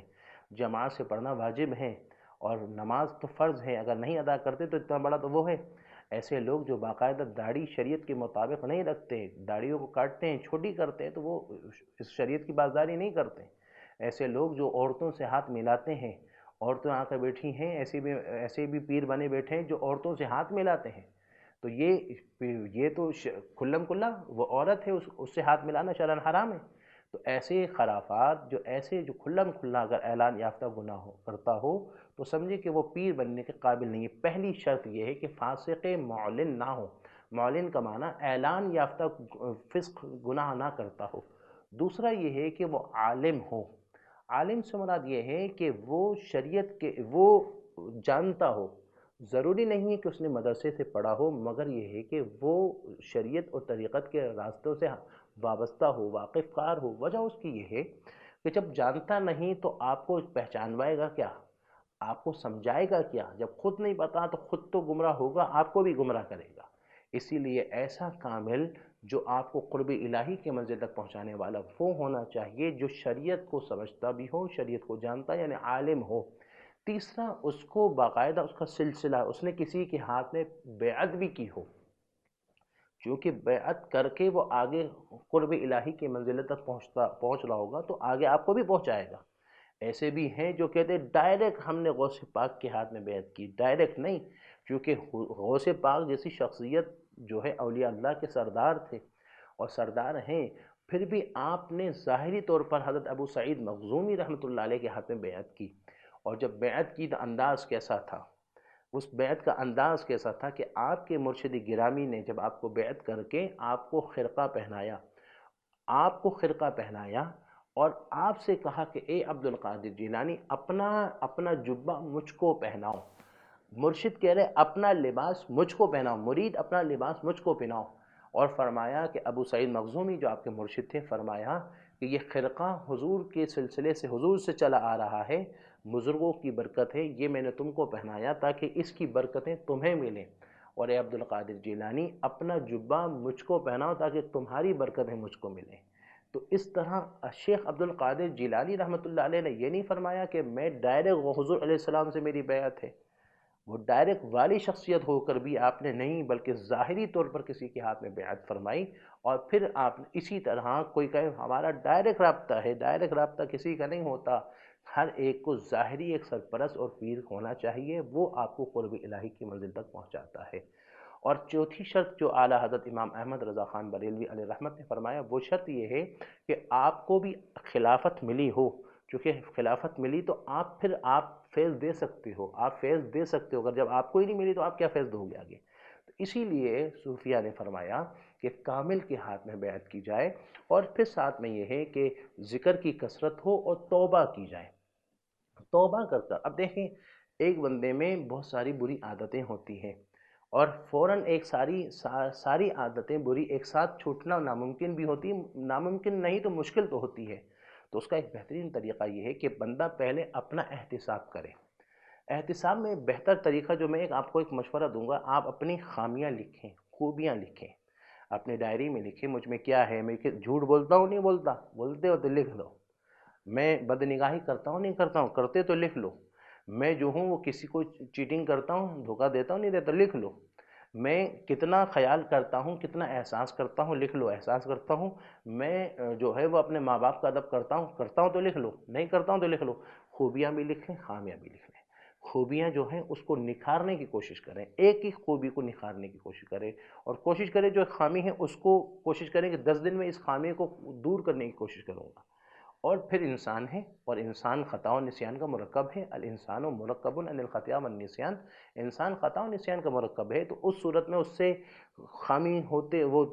جماعت سے پڑھنا واجب ہے اور نماز تو فرض ہے، اگر نہیں ادا کرتے تو اتنا بڑا تو وہ ہے۔ ایسے لوگ جو باقاعدہ داڑھی شریعت کے مطابق نہیں رکھتے، داڑھیوں کو کاٹتے ہیں، چھوٹی کرتے ہیں، تو وہ اس شریعت کی پاسداری نہیں کرتے۔ ایسے لوگ جو عورتوں سے ہاتھ ملاتے ہیں، عورتیں آ کر بیٹھی ہیں، ایسے بھی پیر بنے بیٹھے ہیں جو عورتوں سے ہاتھ ملاتے ہیں، تو یہ تو کھلم کھلا وہ عورت ہے، اس سے ہاتھ ملانا شرعاً حرام ہے۔ تو ایسے خرافات جو کھلم کھلا اگر اعلان یافتہ گناہ کرتا ہو تو سمجھے کہ وہ پیر بننے کے قابل نہیں ہے۔ پہلی شرط یہ ہے کہ فاسق معلن نہ ہو۔ معلن کا معنی اعلان یافتہ فسق گناہ نہ کرتا ہو۔ دوسرا یہ ہے کہ وہ عالم ہو۔ عالم سے مراد یہ ہے کہ وہ شریعت کے وہ جانتا ہو، ضروری نہیں ہے کہ اس نے مدرسے سے پڑھا ہو، مگر یہ ہے کہ وہ شریعت اور طریقت کے راستوں سے وابستہ ہو، واقف کار ہو۔ وجہ اس کی یہ ہے کہ جب جانتا نہیں تو آپ کو پہچانوائے گا کیا؟ آپ کو سمجھائے گا کیا؟ جب خود نہیں پتا تو خود تو گمراہ ہوگا، آپ کو بھی گمراہ کرے گا۔ اسی لیے ایسا کامل جو آپ کو قرب الہی کے منزل تک پہنچانے والا وہ ہونا چاہیے جو شریعت کو سمجھتا بھی ہو، شریعت کو جانتا، یعنی عالم ہو۔ تیسرا، اس کو باقاعدہ اس کا سلسلہ، اس نے کسی کے ہاتھ میں بیعت بھی کی ہو، کیونکہ بیعت کر کے وہ آگے قرب الہی کے منزل تک پہنچ رہا ہوگا تو آگے آپ کو بھی پہنچائے گا۔ ایسے بھی ہیں جو کہتے ہیں ڈائریکٹ ہم نے غوث پاک کے ہاتھ میں بیعت کی، ڈائریکٹ نہیں، کیونکہ غوث پاک جیسی شخصیت جو ہے اولیاء اللہ کے سردار تھے اور سردار ہیں، پھر بھی آپ نے ظاہری طور پر حضرت ابو سعید مخزومی رحمۃ اللہ علیہ کے ہاتھ میں بیعت کی، اور جب بیعت کی تو انداز کیسا تھا؟ اس بیعت کا انداز کیسا تھا کہ آپ کے مرشد گرامی نے جب آپ کو بیعت کر کے آپ کو خرقہ پہنایا، آپ کو خرقہ پہنایا اور آپ سے کہا کہ اے عبد القادر جیلانی اپنا اپنا جبہ مجھ کو پہناؤ۔ مرشد کہہ رہے اپنا لباس مجھ کو پہناؤ، مرید اپنا لباس مجھ کو پہناؤ، اور فرمایا کہ ابو سعید مخزومی جو آپ کے مرشد تھے فرمایا کہ یہ خرقہ حضور کے سلسلے سے حضور سے چلا آ رہا ہے، بزرگوں کی برکت ہے، یہ میں نے تم کو پہنایا تاکہ اس کی برکتیں تمہیں ملیں، اور اے عبد القادر جیلانی اپنا جبہ مجھ کو پہناؤ تاکہ تمہاری برکتیں مجھ کو ملیں۔ تو اس طرح شیخ عبد القادر جیلانی رحمۃ اللہ علیہ نے یہ نہیں فرمایا کہ میں ڈائریکٹ حضور علیہ السلام سے میری بیعت ہے، وہ ڈائریکٹ والی شخصیت ہو کر بھی آپ نے نہیں بلکہ ظاہری طور پر کسی کے ہاتھ میں بیعت فرمائی، اور پھر آپ نے اسی طرح کوئی کہے ہمارا ڈائریکٹ رابطہ ہے، ڈائریکٹ رابطہ کسی کا نہیں ہوتا، ہر ایک کو ظاہری ایک سرپرست اور پیر ہونا چاہیے، وہ آپ کو قرب الہی کی منزل تک پہنچاتا ہے۔ اور چوتھی شرط جو اعلیٰ حضرت امام احمد رضا خان بریلوی علیہ رحمت نے فرمایا وہ شرط یہ ہے کہ آپ کو بھی خلافت ملی ہو، چونکہ خلافت ملی تو آپ فیض دے سکتے ہو، آپ فیض دے سکتے ہو، اگر جب آپ کو ہی نہیں ملی تو آپ کیا فیض دو گے آگے؟ تو اسی لیے صوفیہ نے فرمایا کہ کامل کے ہاتھ میں بیعت کی جائے، اور پھر ساتھ میں یہ ہے کہ ذکر کی کثرت ہو اور توبہ کی جائے، توبہ کر کر اب دیکھیں ایک بندے میں بہت ساری بری عادتیں ہوتی ہیں، اور فوراً ایک ساری عادتیں بری ایک ساتھ چھوٹنا ناممکن بھی ہوتی ہے، ناممکن نہیں تو مشکل تو ہوتی ہے، تو اس کا ایک بہترین طریقہ یہ ہے کہ بندہ پہلے اپنا احتساب کرے۔ احتساب میں بہتر طریقہ جو میں آپ کو ایک مشورہ دوں گا، آپ اپنی خامیاں لکھیں، خوبیاں لکھیں، اپنے ڈائری میں لکھیں مجھ میں کیا ہے، میں جھوٹ بولتا ہوں نہیں بولتا، بولتے ہو تو لکھ لو، میں بدنگاہی کرتا ہوں نہیں کرتا ہوں، کرتے تو لکھ لو، میں جو ہوں وہ کسی کو چیٹنگ کرتا ہوں، دھوکہ دیتا ہوں نہیں دیتا، لکھ لو، میں کتنا خیال کرتا ہوں، کتنا احساس کرتا ہوں، لکھ لو، احساس کرتا ہوں، میں جو ہے وہ اپنے ماں باپ کا ادب کرتا ہوں تو لکھ لو، نہیں کرتا ہوں تو لکھ لو، خوبیاں بھی لکھ لیں، خامیاں بھی لکھ لیں، خوبیاں جو ہیں اس کو نکھارنے کی کوشش کریں، ایک ہی خوبی کو نکھارنے کی کوشش کریں، اور کوشش کریں جو خامی ہے اس کو کوشش کریں کہ 10 دن میں اس خامی کو دور کرنے کی کوشش کروں گا، اور پھر انسان ہے، اور انسان خطا و نسیان کا مرکب ہے، الانسان مرکب عن الخطیہ والنسیان، انسان خطا و نسیان کا مرکب ہے، تو اس صورت میں اس سے خامی ہوتے وہ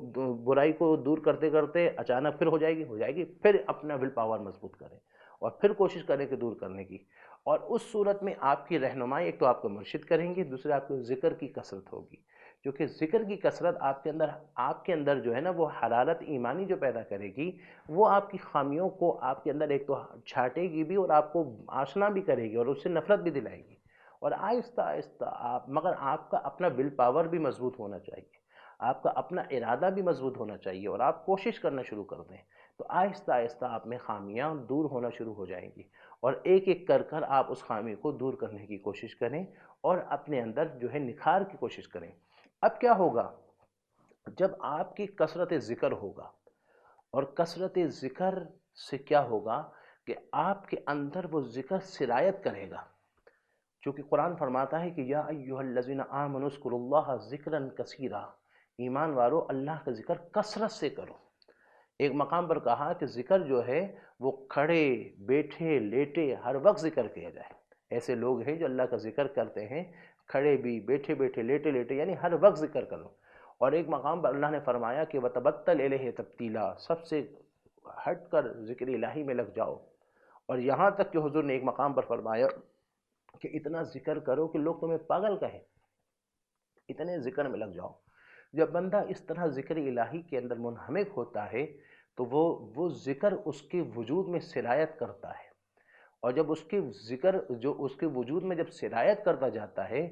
برائی کو دور کرتے کرتے اچانک پھر ہو جائے گی، پھر اپنا ول پاور مضبوط کریں اور پھر کوشش کریں کہ دور کرنے کی، اور اس صورت میں آپ کی رہنمائی ایک تو آپ کو مرشد کریں گے، دوسرے آپ کو ذکر کی کثرت ہوگی، کیونکہ ذکر کی کثرت آپ کے اندر جو ہے نا وہ حرارت ایمانی جو پیدا کرے گی، وہ آپ کی خامیوں کو آپ کے اندر ایک تو چھانٹے گی بھی، اور آپ کو آشنا بھی کرے گی اور اس سے نفرت بھی دلائے گی، اور آہستہ آہستہ مگر آپ کا اپنا ول پاور بھی مضبوط ہونا چاہیے، آپ کا اپنا ارادہ بھی مضبوط ہونا چاہیے، اور آپ کوشش کرنا شروع کر دیں تو آہستہ آہستہ آپ میں خامیاں دور ہونا شروع ہو جائیں گی، اور ایک ایک کر آپ اس خامی کو دور کرنے کی کوشش کریں اور اپنے اندر جو ہے نکھار کی کوشش کریں۔ اب کیا ہوگا جب آپ کی کثرت ذکر ہوگا، اور کثرت ذکر سے کیا ہوگا کہ آپ کے اندر وہ ذکر سرایت کرے گا، چونکہ قرآن فرماتا ہے کہ یا ایہا الذین آمنوا اذکروا اللہ ذکرا کثیرا، ایمان والو اللہ کا ذکر کثرت سے کرو۔ ایک مقام پر کہا کہ ذکر جو ہے وہ کھڑے بیٹھے لیٹے ہر وقت ذکر کیا جائے، ایسے لوگ ہیں جو اللہ کا ذکر کرتے ہیں کھڑے بھی، بیٹھے بیٹھے، لیٹے لیٹے، یعنی ہر وقت ذکر کرو، اور ایک مقام پر اللہ نے فرمایا کہ وَتَبَتَّلْ إِلَيْهِ تَبْتِيلًا، سب سے ہٹ کر ذکر الہی میں لگ جاؤ، اور یہاں تک کہ حضور نے ایک مقام پر فرمایا کہ اتنا ذکر کرو کہ لوگ تمہیں پاگل کہیں، اتنے ذکر میں لگ جاؤ۔ جب بندہ اس طرح ذکر الہی کے اندر منہمک ہوتا ہے تو وہ ذکر اس کے وجود میں سرایت کرتا ہے، اور جب اس کے ذکر جو اس کے وجود میں جب سرایت کرتا جاتا ہے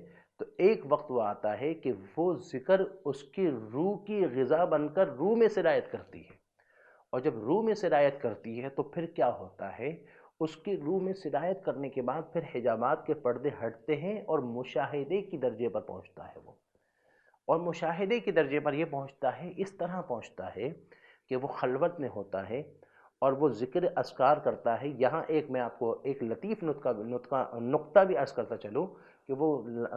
تو ایک وقت وہ آتا ہے کہ وہ ذکر اس کی روح کی غذا بن کر روح میں سرایت کرتی ہے، اور جب روح میں سرایت کرتی ہے تو پھر کیا ہوتا ہے، اس کی روح میں سرایت کرنے کے بعد پھر حجابات کے پردے ہٹتے ہیں اور مشاہدے کی درجے پر پہنچتا ہے وہ، اور مشاہدے کی درجے پر یہ پہنچتا ہے، اس طرح پہنچتا ہے کہ وہ خلوت میں ہوتا ہے اور وہ ذکر اذکار کرتا ہے. یہاں ایک میں آپ کو ایک لطیف نقطہ بھی عرض کرتا چلوں کہ وہ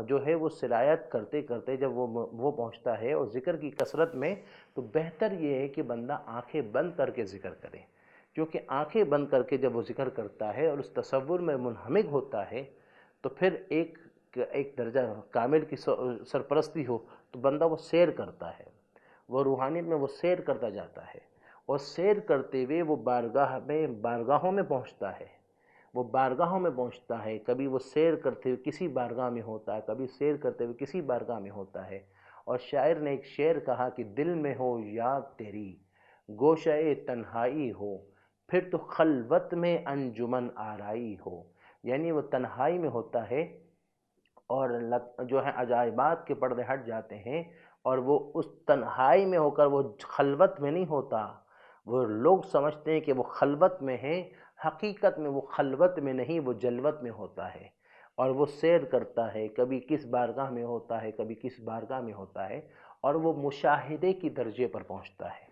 جو ہے وہ سرایت کرتے کرتے جب وہ پہنچتا ہے اور ذکر کی کثرت میں، تو بہتر یہ ہے کہ بندہ آنکھیں بند کر کے ذکر کرے، کیونکہ آنکھیں بند کر کے جب وہ ذکر کرتا ہے اور اس تصور میں منہمک ہوتا ہے تو پھر ایک درجہ کامل کی سرپرستی ہو تو بندہ وہ سیر کرتا ہے، وہ روحانیت میں وہ سیر کرتا جاتا ہے، اور سیر کرتے ہوئے وہ بارگاہوں میں پہنچتا ہے، وہ بارگاہوں میں پہنچتا ہے. کبھی وہ سیر کرتے ہوئے کسی بارگاہ میں ہوتا ہے، کبھی سیر کرتے ہوئے کسی بارگاہ میں ہوتا ہے. اور شاعر نے ایک شعر کہا کہ دل میں ہو یاد تیری گوشہ تنہائی ہو، پھر تو خلوت میں انجمن آرائی ہو. یعنی وہ تنہائی میں ہوتا ہے اور جو ہے عجائبات کے پردے ہٹ جاتے ہیں، اور وہ اس تنہائی میں ہو کر وہ خلوت میں نہیں ہوتا. وہ لوگ سمجھتے ہیں کہ وہ خلوت میں ہیں، حقیقت میں وہ خلوت میں نہیں، وہ جلوت میں ہوتا ہے. اور وہ سیر کرتا ہے، کبھی کس بارگاہ میں ہوتا ہے، کبھی کس بارگاہ میں ہوتا ہے، اور وہ مشاہدے کی درجے پر پہنچتا ہے.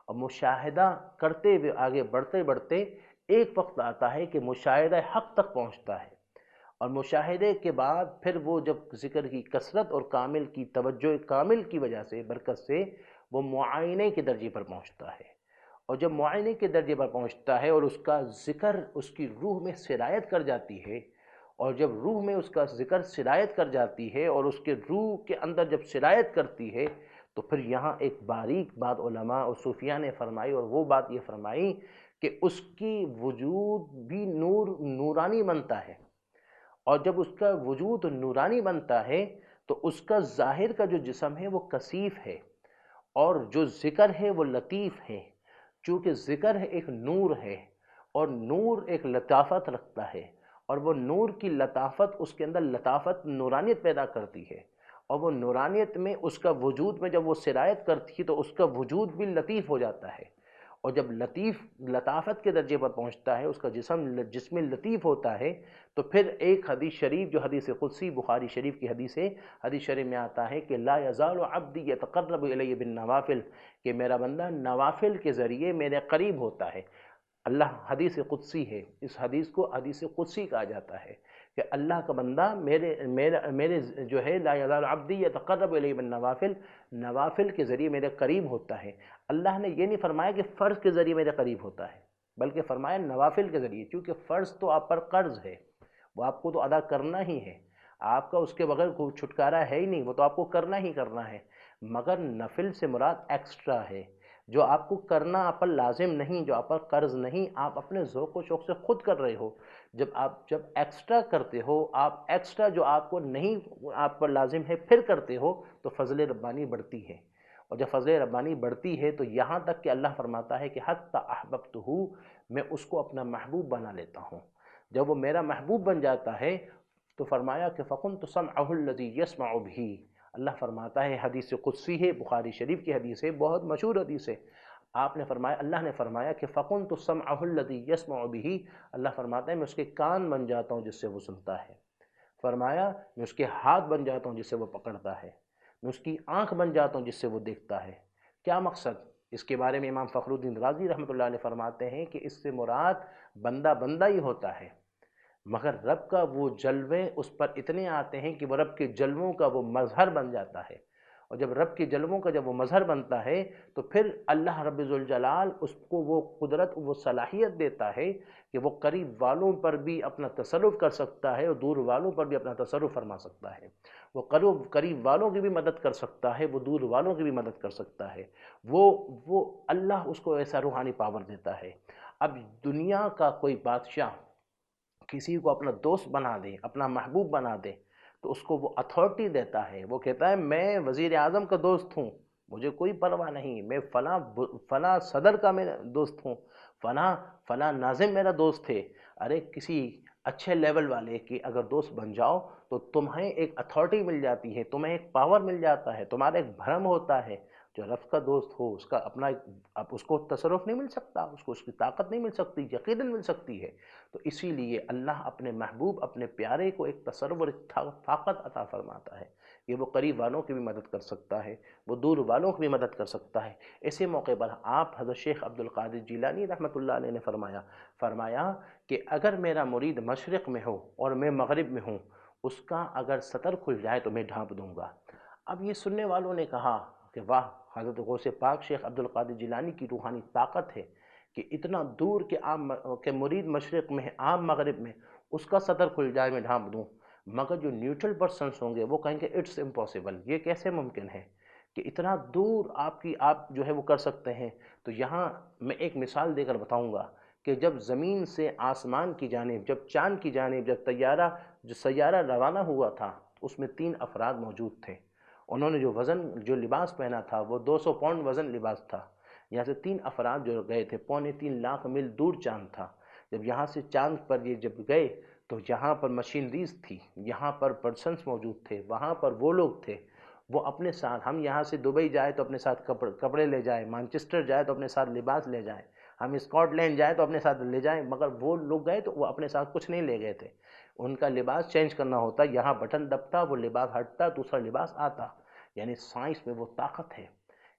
اور مشاہدہ کرتے ہوئے آگے بڑھتے بڑھتے ایک وقت آتا ہے کہ مشاہدہ حق تک پہنچتا ہے. اور مشاہدے کے بعد پھر وہ جب ذکر کی کثرت اور کامل کی توجہ کامل کی وجہ سے برکت سے وہ معائنے کے درجے پر پہنچتا ہے. اور جب معائنے کے درجے پر پہنچتا ہے اور اس کا ذکر اس کی روح میں سرایت کر جاتی ہے، اور جب روح میں اس کا ذکر سرایت کر جاتی ہے اور اس کے روح کے اندر جب سرایت کرتی ہے، تو پھر یہاں ایک باریک بات علماء اور صوفیاء نے فرمائی، اور وہ بات یہ فرمائی کہ اس کی وجود بھی نورانی بنتا ہے. اور جب اس کا وجود نورانی بنتا ہے تو اس کا ظاہر کا جو جسم ہے وہ کثیف ہے، اور جو ذکر ہے وہ لطیف ہے. چونکہ ذکر ہے ایک نور ہے، اور نور ایک لطافت رکھتا ہے، اور وہ نور کی لطافت اس کے اندر لطافت نورانیت پیدا کرتی ہے. اور وہ نورانیت میں اس کا وجود میں جب وہ سرایت کرتی ہے تو اس کا وجود بھی لطیف ہو جاتا ہے. اور جب لطافت کے درجے پر پہنچتا ہے، اس کا جسم لطیف ہوتا ہے، تو پھر ایک حدیث شریف جو حدیث قدسی بخاری شریف کی حدیث ہے، حدیث شریف میں آتا ہے کہ لا یزال عبدی یتقرب الی بالنوافل، کہ میرا بندہ نوافل کے ذریعے میرے قریب ہوتا ہے. اللہ حدیث قدسی ہے، اس حدیث کو حدیث قدسی کہا جاتا ہے کہ اللہ کا بندہ میرے جو ہے لا یزال عبدی یتقرب الی بالنوافل، نوافل کے ذریعے میرے قریب ہوتا ہے. اللہ نے یہ نہیں فرمایا کہ فرض کے ذریعے میرے قریب ہوتا ہے، بلکہ فرمایا نوافل کے ذریعے، کیونکہ فرض تو آپ پر قرض ہے، وہ آپ کو تو ادا کرنا ہی ہے، آپ کا اس کے بغیر کوئی چھٹکارا ہے ہی نہیں، وہ تو آپ کو کرنا ہی کرنا ہے. مگر نفل سے مراد ایکسٹرا ہے، جو آپ کو کرنا آپ پر لازم نہیں، جو آپ پر قرض نہیں، آپ اپنے ذوق و شوق سے خود کر رہے ہو. جب ایکسٹرا کرتے ہو، آپ ایکسٹرا جو آپ کو نہیں آپ پر لازم ہے پھر کرتے ہو، تو فضل ربانی بڑھتی ہے. اور جب فضل ربانی بڑھتی ہے تو یہاں تک کہ اللہ فرماتا ہے کہ حتی احببتہ، میں اس کو اپنا محبوب بنا لیتا ہوں. جب وہ میرا محبوب بن جاتا ہے تو فرمایا کہ فَكُنْتُ سَمْعَهُ الَّذِي يَسْمَعُ بِهِ. اللہ فرماتا ہے، حدیث قدسی ہے، بخاری شریف کی حدیث ہے، بہت مشہور حدیث ہے. آپ نے فرمایا، اللہ نے فرمایا کہ فَكُنْتُ سَمْعَهُ الَّذِي يَسْمَعُ بِهِ. اللہ فرماتا ہے میں اس کے کان بن جاتا ہوں جس سے وہ سنتا ہے. فرمایا میں اس کے ہاتھ بن جاتا ہوں جس سے وہ پکڑتا ہے. میں اس کی آنکھ بن جاتا ہوں جس سے وہ دیکھتا ہے. کیا مقصد؟ اس کے بارے میں امام فخر الدین رازی رحمۃ اللہ علیہ فرماتے ہیں کہ اس سے مراد بندہ بندہ ہی ہوتا ہے، مگر رب کا وہ جلوے اس پر اتنے آتے ہیں کہ وہ رب کے جلووں کا وہ مظہر بن جاتا ہے. اور جب رب کے جلووں کا جب وہ مظہر بنتا ہے تو پھر اللہ رب ذوالجلال اس کو وہ قدرت، وہ صلاحیت دیتا ہے کہ وہ قریب والوں پر بھی اپنا تصرف کر سکتا ہے اور دور والوں پر بھی اپنا تصرف فرما سکتا ہے. وہ قریب والوں کی بھی مدد کر سکتا ہے، وہ دور والوں کی بھی مدد کر سکتا ہے. وہ اللہ اس کو ایسا روحانی پاور دیتا ہے. اب دنیا کا کوئی بادشاہ کسی کو اپنا دوست بنا دے، اپنا محبوب بنا دے، تو اس کو وہ اتھارٹی دیتا ہے. وہ کہتا ہے میں وزیر اعظم کا دوست ہوں، مجھے کوئی پرواہ نہیں، میں فلاں صدر کا میں دوست ہوں، فلاں ناظم میرا دوست ہے. ارے کسی اچھے لیول والے کی اگر دوست بن جاؤ تو تمہیں ایک اتھارٹی مل جاتی ہے، تمہیں ایک پاور مل جاتا ہے، تمہارا ایک بھرم ہوتا ہے. جو رفت کا دوست ہو اس کا اپنا اب اس کو تصرف نہیں مل سکتا، اس کو اس کی طاقت نہیں مل سکتی، یقیناً مل سکتی ہے۔ تو اسی لیے اللہ اپنے محبوب اپنے پیارے کو ایک تصور، ایک طاقت عطا فرماتا ہے کہ وہ قریب والوں کی بھی مدد کر سکتا ہے، وہ دور والوں کی بھی مدد کر سکتا ہے۔ ایسے موقع پر آپ حضرت شیخ عبد القادر جیلانی رحمۃ اللہ علیہ نے فرمایا کہ اگر میرا مرید مشرق میں ہو اور میں مغرب میں ہوں، اس کا اگر سطر کھل جائے تو میں ڈھانپ دوں گا۔ اب یہ سننے والوں نے کہا کہ واہ، حضرت غوث پاک شیخ عبد القادر جیلانی کی روحانی طاقت ہے کہ اتنا دور کہ مرید مشرق میں ہے، آپ مغرب میں، اس کا سطر کھل جائے میں ڈھانپ دوں۔ مگر جو نیوٹرل پرسنس ہوں گے وہ کہیں گے اٹس امپاسبل، یہ کیسے ممکن ہے کہ اتنا دور آپ جو ہے وہ کر سکتے ہیں۔ تو یہاں میں ایک مثال دے کر بتاؤں گا کہ جب زمین سے آسمان کی جانب، جب چاند کی جانب، جب سیارہ روانہ ہوا تھا، اس میں 3 افراد موجود تھے۔ انہوں نے جو لباس پہنا تھا وہ 200 پاؤنڈ وزن لباس تھا۔ یہاں سے 3 افراد جو گئے تھے، 3.25 لاکھ میل دور چاند تھا۔ جب یہاں سے چاند پر یہ جب گئے تو یہاں پر مشینریز تھی، یہاں پر پرسنس موجود تھے، وہاں پر وہ لوگ تھے۔ وہ اپنے ساتھ، ہم یہاں سے دبئی جائے تو اپنے ساتھ کپڑے لے جائیں، مانچسٹر جائے تو اپنے ساتھ لباس لے جائیں، ہم اسکاٹ لینڈ جائیں تو اپنے ساتھ لے جائیں، مگر وہ لوگ گئے تو وہ اپنے ساتھ کچھ نہیں لے گئے تھے۔ ان کا لباس چینج کرنا ہوتا، یہاں بٹن دبتا، وہ لباس ہٹتا، دوسرا لباس آتا۔ یعنی سائنس میں وہ طاقت ہے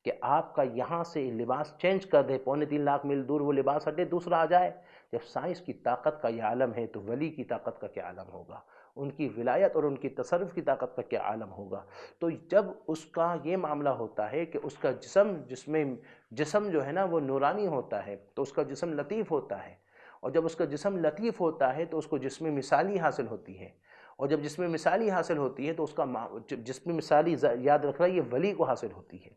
کہ آپ کا یہاں سے لباس چینج کر دے، 3.25 لاکھ میل دور وہ لباس ہٹے، دوسرا آ جائے۔ جب سائنس کی طاقت کا یہ عالم ہے تو ولی کی طاقت کا کیا عالم ہوگا، ان کی ولایت اور ان کی تصرف کی طاقت کا کیا عالم ہوگا۔ تو جب اس کا یہ معاملہ ہوتا ہے کہ اس کا جسم جو ہے نا وہ نورانی ہوتا ہے، تو اس کا جسم لطیف ہوتا ہے، اور جب اس کا جسم لطیف ہوتا ہے تو اس کو جسم مثالی حاصل ہوتی ہے، اور جب جسم مثالی حاصل ہوتی ہے تو اس کا جسم مثالی یاد رکھ رہا ہے یہ ولی کو حاصل ہوتی ہے،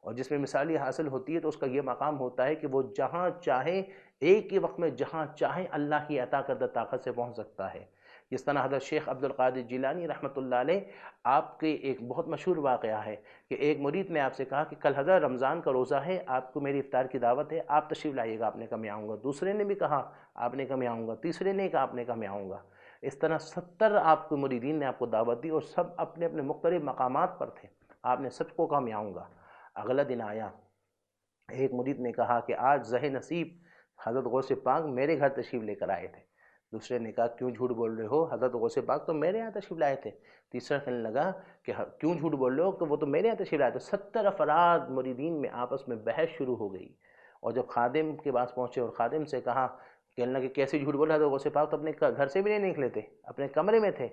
اور جس میں مثالی حاصل ہوتی ہے تو اس کا یہ مقام ہوتا ہے کہ وہ جہاں چاہے، ایک ہی وقت میں جہاں چاہے اللہ کی عطا کردہ طاقت سے پہنچ سکتا ہے۔ جس طرح حضرت شیخ عبد القادر جیلانی رحمۃ اللہ علیہ، آپ کے ایک بہت مشہور واقعہ ہے کہ ایک مرید نے آپ سے کہا کہ کل حضرت رمضان کا روزہ ہے، آپ کو میری افطار کی دعوت ہے، آپ تشریف لائیے گا۔ آپ نے کہا میں آؤں گا۔ دوسرے نے بھی کہا، آپ نے کہا میں آؤں گا۔ تیسرے نے کہا، آپ نے کہا میں آؤں گا۔ اس طرح 70 آپ کے مریدین نے آپ کو دعوت دی، اور سب اپنے اپنے مختلف مقامات پر تھے۔ آپ نے سب کو کہا میں آؤں گا۔ اگلا دن آیا، ایک مرید نے کہا کہ آج زہ نصیب حضرت غوث پاک میرے گھر تشریف لے کر آئے تھے۔ دوسرے نے کہا کیوں جھوٹ بول رہے ہو، حضرت غوث پاک تو میرے یہاں تشریف لائے تھے۔ تیسرا کہنے لگا کہ کیوں جھوٹ بول رہے ہو کہ وہ تو میرے یہاں تشریف لائے تھے۔ 70 افراد مریدین میں آپس میں بحث شروع ہو گئی، اور جب خادم کے پاس پہنچے اور خادم سے کہا، کہنے لگے کیسے جھوٹ بول رہے، حضرت غوث پاک تو اپنے گھر سے بھی نہیں نکلے تھے، اپنے کمرے میں تھے۔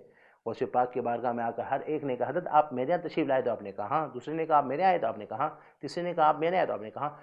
غوث پاک کی بارگاہ میں آ کر ہر ایک نے کہا حضرت آپ میرے یہاں تشریف لائے تو آپ نے کہا ہاں، دوسرے نے کہا آپ میرے آئے تو آپ نے کہا، تیسرے نے کہا آپ میرے آئے تو آپ نے کہا۔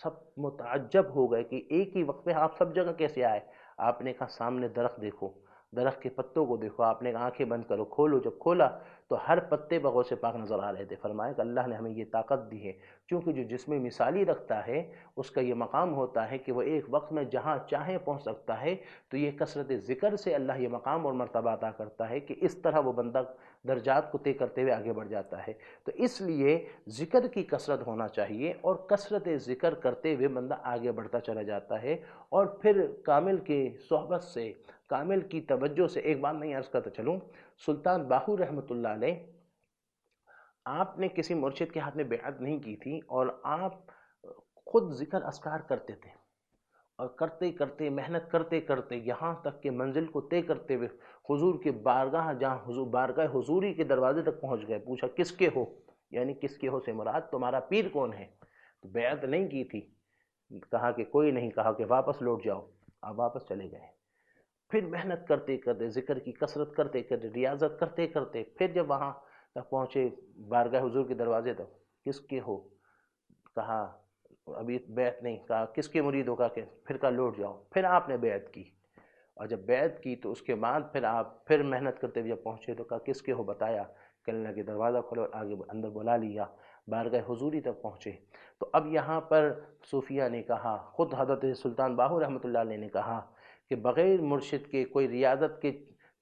سب متعجب ہو گئے کہ ایک ہی وقت میں آپ سب جگہ کیسے آئے۔ آپ نے کہا سامنے درخت دیکھو، درخت کے پتوں کو دیکھو۔ آپ نے کہا آنکھیں بند کرو، کھولو۔ جب کھولا تو ہر پتے پر غوث پاک نظر آ رہے تھے۔ فرمایا کہ اللہ نے ہمیں یہ طاقت دی ہے، کیونکہ جو جسم مثالی رکھتا ہے اس کا یہ مقام ہوتا ہے کہ وہ ایک وقت میں جہاں چاہے پہنچ سکتا ہے۔ تو یہ کثرت ذکر سے اللہ یہ مقام اور مرتبہ عطا کرتا ہے کہ اس طرح وہ بندہ درجات کو طے کرتے ہوئے آگے بڑھ جاتا ہے۔ تو اس لیے ذکر کی کثرت ہونا چاہیے، اور کثرت ذکر کرتے ہوئے بندہ آگے بڑھتا چلا جاتا ہے، اور پھر کامل کی صحبت سے، کامل کی توجہ سے۔ ایک بات میں عرض کرتا چلوں، سلطان باہو رحمۃ اللہ علیہ، آپ نے کسی مرشد کے ہاتھ میں بیعت نہیں کی تھی، اور آپ خود ذکر اذکار کرتے تھے، اور کرتے کرتے محنت کرتے کرتے یہاں تک کہ منزل کو طے کرتے ہوئے حضور کے بارگاہ، جہاں بارگاہ حضوری کے دروازے تک پہنچ گئے۔ پوچھا کس کے ہو، یعنی کس کے ہو سے مراد تمہارا پیر کون ہے؟ تو بیعت نہیں کی تھی، کہا کہ کوئی نہیں، کہا کہ واپس لوٹ جاؤ۔ آپ واپس چلے گئے۔ پھر محنت کرتے کرتے، ذکر کی کثرت کرتے کرتے، ریاضت کرتے کرتے، پھر جب وہاں تک پہنچے بارگاہ حضور کے دروازے تک، کس کے ہو؟ کہا ابھی بیعت نہیں۔ کہا کس کے مرید ہو؟ کہا کہ پھر کہا لوٹ جاؤ۔ پھر آپ نے بیعت کی، اور جب بیعت کی تو اس کے بعد پھر آپ پھر محنت کرتے ہوئے جب پہنچے تو کہا کس کے ہو؟ بتایا۔ کہنے لگے دروازہ کھولو، اور آگے اندر بلا لیا، بارگاہ حضوری تک پہنچے۔ تو اب یہاں پر صوفیہ نے کہا، خود حضرت سلطان باہو رحمۃ اللہ علیہ نے کہا کہ بغیر مرشد کے کوئی ریاضت کے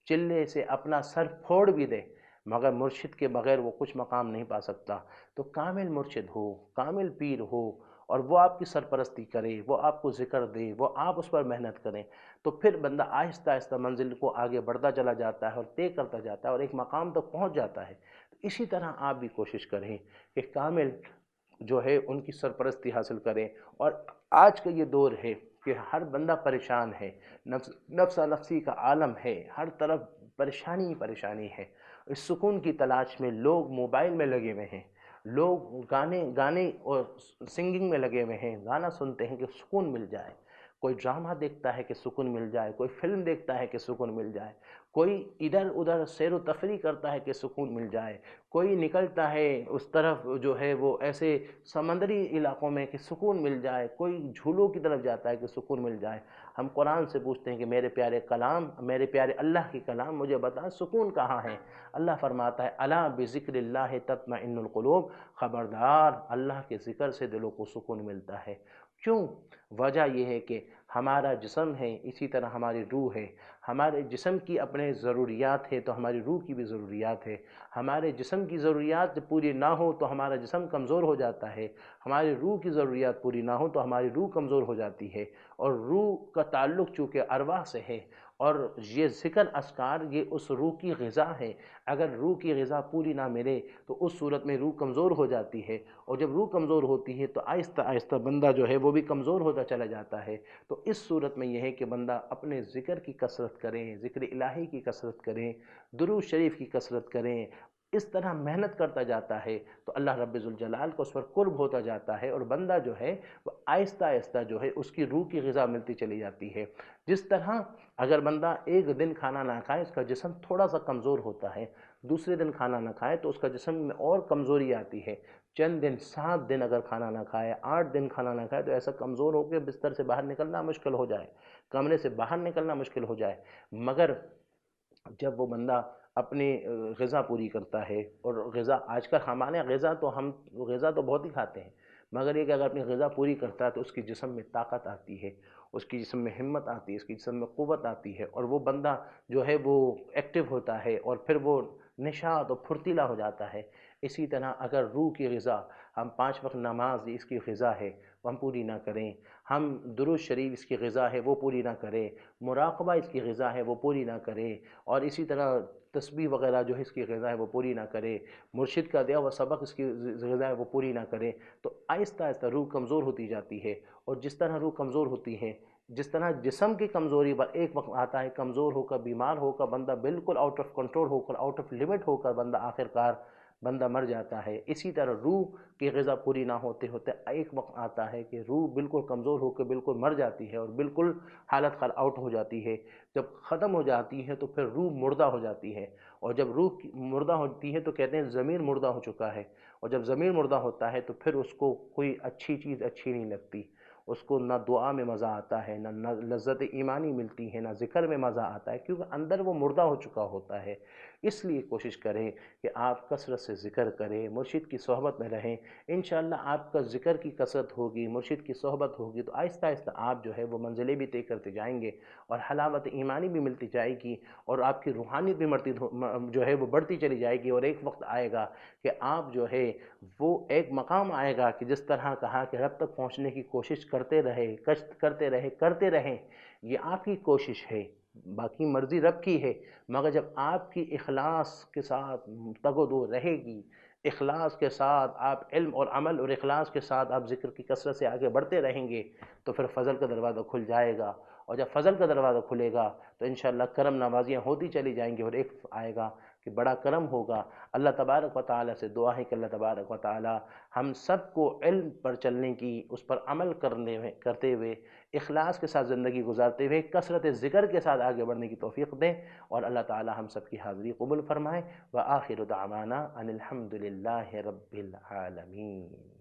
چلے سے اپنا سر پھوڑ بھی دے، مگر مرشد کے بغیر وہ کچھ مقام نہیں پا سکتا۔ تو کامل مرشد ہو، کامل پیر ہو، اور وہ آپ کی سرپرستی کرے، وہ آپ کو ذکر دے، وہ آپ اس پر محنت کریں، تو پھر بندہ آہستہ آہستہ منزل کو آگے بڑھتا چلا جاتا ہے، اور طے کرتا جاتا ہے، اور ایک مقام تک پہنچ جاتا ہے۔ تو اسی طرح آپ بھی کوشش کریں کہ کامل جو ہے ان کی سرپرستی حاصل کریں۔ اور آج کا یہ دور ہے کہ ہر بندہ پریشان ہے، نفسا نفسی کا عالم ہے، ہر طرف پریشانی ہی پریشانی ہے۔ اس سکون کی تلاش میں لوگ موبائل میں لگے ہوئے ہیں، لوگ گانے اور سنگنگ میں لگے ہوئے ہیں، گانا سنتے ہیں کہ سکون مل جائے، کوئی ڈرامہ دیکھتا ہے کہ سکون مل جائے، کوئی فلم دیکھتا ہے کہ سکون مل جائے، کوئی ادھر ادھر سیر و تفریح کرتا ہے کہ سکون مل جائے، کوئی نکلتا ہے اس طرف جو ہے وہ ایسے سمندری علاقوں میں کہ سکون مل جائے، کوئی جھولوں کی طرف جاتا ہے کہ سکون مل جائے۔ ہم قرآن سے پوچھتے ہیں کہ میرے پیارے کلام، میرے پیارے اللہ کی کلام مجھے بتا سکون کہاں ہے؟ اللہ فرماتا ہے الا بذکر اللہ تطمئن القلوب، خبردار اللہ کے ذکر سے دلوں کو سکون ملتا ہے۔ کیوں؟ وجہ یہ ہے کہ ہمارا جسم ہے، اسی طرح ہماری روح ہے، ہمارے جسم کی اپنے ضروریات ہے تو ہماری روح کی بھی ضروریات ہے، ہمارے جسم کی ضروریات جب پوری نہ ہو تو ہمارا جسم کمزور ہو جاتا ہے، ہماری روح کی ضروریات پوری نہ ہو تو ہماری روح کمزور ہو جاتی ہے، اور روح کا تعلق چونکہ ارواح سے ہے، اور یہ ذکر اذکار یہ اس روح کی غذا ہے۔ اگر روح کی غذا پوری نہ ملے تو اس صورت میں روح کمزور ہو جاتی ہے، اور جب روح کمزور ہوتی ہے تو آہستہ آہستہ بندہ جو ہے وہ بھی کمزور ہوتا چلا جاتا ہے۔ تو اس صورت میں یہ ہے کہ بندہ اپنے ذکر کی کثرت کریں، ذکر الہی کی کثرت کریں، درود شریف کی کثرت کریں، اس طرح محنت کرتا جاتا ہے تو اللہ رب ذوالجلال کو اس پر قرب ہوتا جاتا ہے، اور بندہ جو ہے وہ آہستہ آہستہ جو ہے اس کی روح کی غذا ملتی چلی جاتی ہے۔ جس طرح اگر بندہ ایک دن کھانا نہ کھائے اس کا جسم تھوڑا سا کمزور ہوتا ہے، دوسرے دن کھانا نہ کھائے تو اس کا جسم میں اور کمزوری آتی ہے، چند دن 7 دن اگر کھانا نہ کھائے، 8 دن کھانا نہ کھائے تو ایسا کمزور ہو کے بستر سے باہر نکلنا مشکل ہو جائے، کمرے سے باہر نکلنا مشکل ہو جائے۔ مگر جب وہ بندہ اپنی غذا پوری کرتا ہے، اور غذا آج کل ہمارے ہم غذا تو بہت ہی کھاتے ہیں، مگر یہ کہ اگر اپنی غذا پوری کرتا ہے تو اس کی جسم میں طاقت آتی ہے، اس کی جسم میں ہمت آتی ہے، اس کی جسم میں قوت آتی ہے، اور وہ بندہ جو ہے وہ ایکٹیو ہوتا ہے، اور پھر وہ نشاط اور پھرتیلا ہو جاتا ہے۔ اسی طرح اگر روح کی غذا، ہم 5 وقت نماز اس کی غذا ہے وہ ہم پوری نہ کریں، ہم درود شریف اس کی غذا ہے وہ پوری نہ کریں، مراقبہ اس کی غذا ہے وہ پوری نہ کریں، اور اسی طرح تسبیح وغیرہ جو ہے اس کی غذا ہے وہ پوری نہ کرے، مرشد کا دیا ہوا سبق اس کی غذا ہے وہ پوری نہ کرے، تو آہستہ آہستہ روح کمزور ہوتی جاتی ہے۔ اور جس طرح روح کمزور ہوتی ہے، جس طرح جسم کی کمزوری پر ایک وقت آتا ہے کمزور ہو کر، بیمار ہو کر بندہ بالکل آؤٹ آف کنٹرول ہو کر، آؤٹ آف لمٹ ہو کر بندہ آخرکار بندہ مر جاتا ہے، اسی طرح روح کی غذا پوری نہ ہوتے ہوتے ایک وقت آتا ہے کہ روح بالکل کمزور ہو کے بالکل مر جاتی ہے، اور بالکل حالت خل آؤٹ ہو جاتی ہے۔ جب ختم ہو جاتی ہے تو پھر روح مردہ ہو جاتی ہے، اور جب روح مردہ ہوتی ہے تو کہتے ہیں ضمیر مردہ ہو چکا ہے، اور جب ضمیر مردہ ہوتا ہے تو پھر اس کو کوئی اچھی چیز اچھی نہیں لگتی، اس کو نہ دعا میں مزہ آتا ہے، نہ لذت ایمانی ملتی ہے، نہ ذکر میں مزہ آتا ہے، کیونکہ اندر وہ مردہ ہو چکا ہوتا ہے۔ اس لیے کوشش کریں کہ آپ کثرت سے ذکر کریں، مرشد کی صحبت میں رہیں، انشاءاللہ آپ کا ذکر کی کثرت ہوگی، مرشد کی صحبت ہوگی تو آہستہ آہستہ آپ جو ہے وہ منزلیں بھی طے کرتے جائیں گے، اور حلاوت ایمانی بھی ملتی جائے گی، اور آپ کی روحانیت بھی جو ہے وہ بڑھتی چلی جائے گی، اور ایک وقت آئے گا کہ آپ جو ہے وہ ایک مقام آئے گا کہ جس طرح کہا کہ رب تک پہنچنے کی کوشش کرتے رہے، کشت کرتے رہیں، یہ آپ کی کوشش ہے، باقی مرضی رب کی ہے، مگر جب آپ کی اخلاص کے ساتھ تگ و دو رہے گی، اخلاص کے ساتھ آپ علم اور عمل اور اخلاص کے ساتھ آپ ذکر کی کثرت سے آگے بڑھتے رہیں گے تو پھر فضل کا دروازہ کھل جائے گا، اور جب فضل کا دروازہ کھلے گا تو انشاءاللہ کرم نوازیاں ہوتی چلی جائیں گی، اور ایک آئے گا کہ بڑا کرم ہوگا۔ اللہ تبارک و تعالیٰ سے دعا ہے کہ اللہ تبارک و تعالیٰ ہم سب کو علم پر چلنے کی، اس پر عمل کرتے ہوئے، اخلاص کے ساتھ زندگی گزارتے ہوئے، کثرت ذکر کے ساتھ آگے بڑھنے کی توفیق دیں، اور اللہ تعالیٰ ہم سب کی حاضری قبول فرمائے۔ وآخر دعوانا ان الحمد للہ رب العالمین۔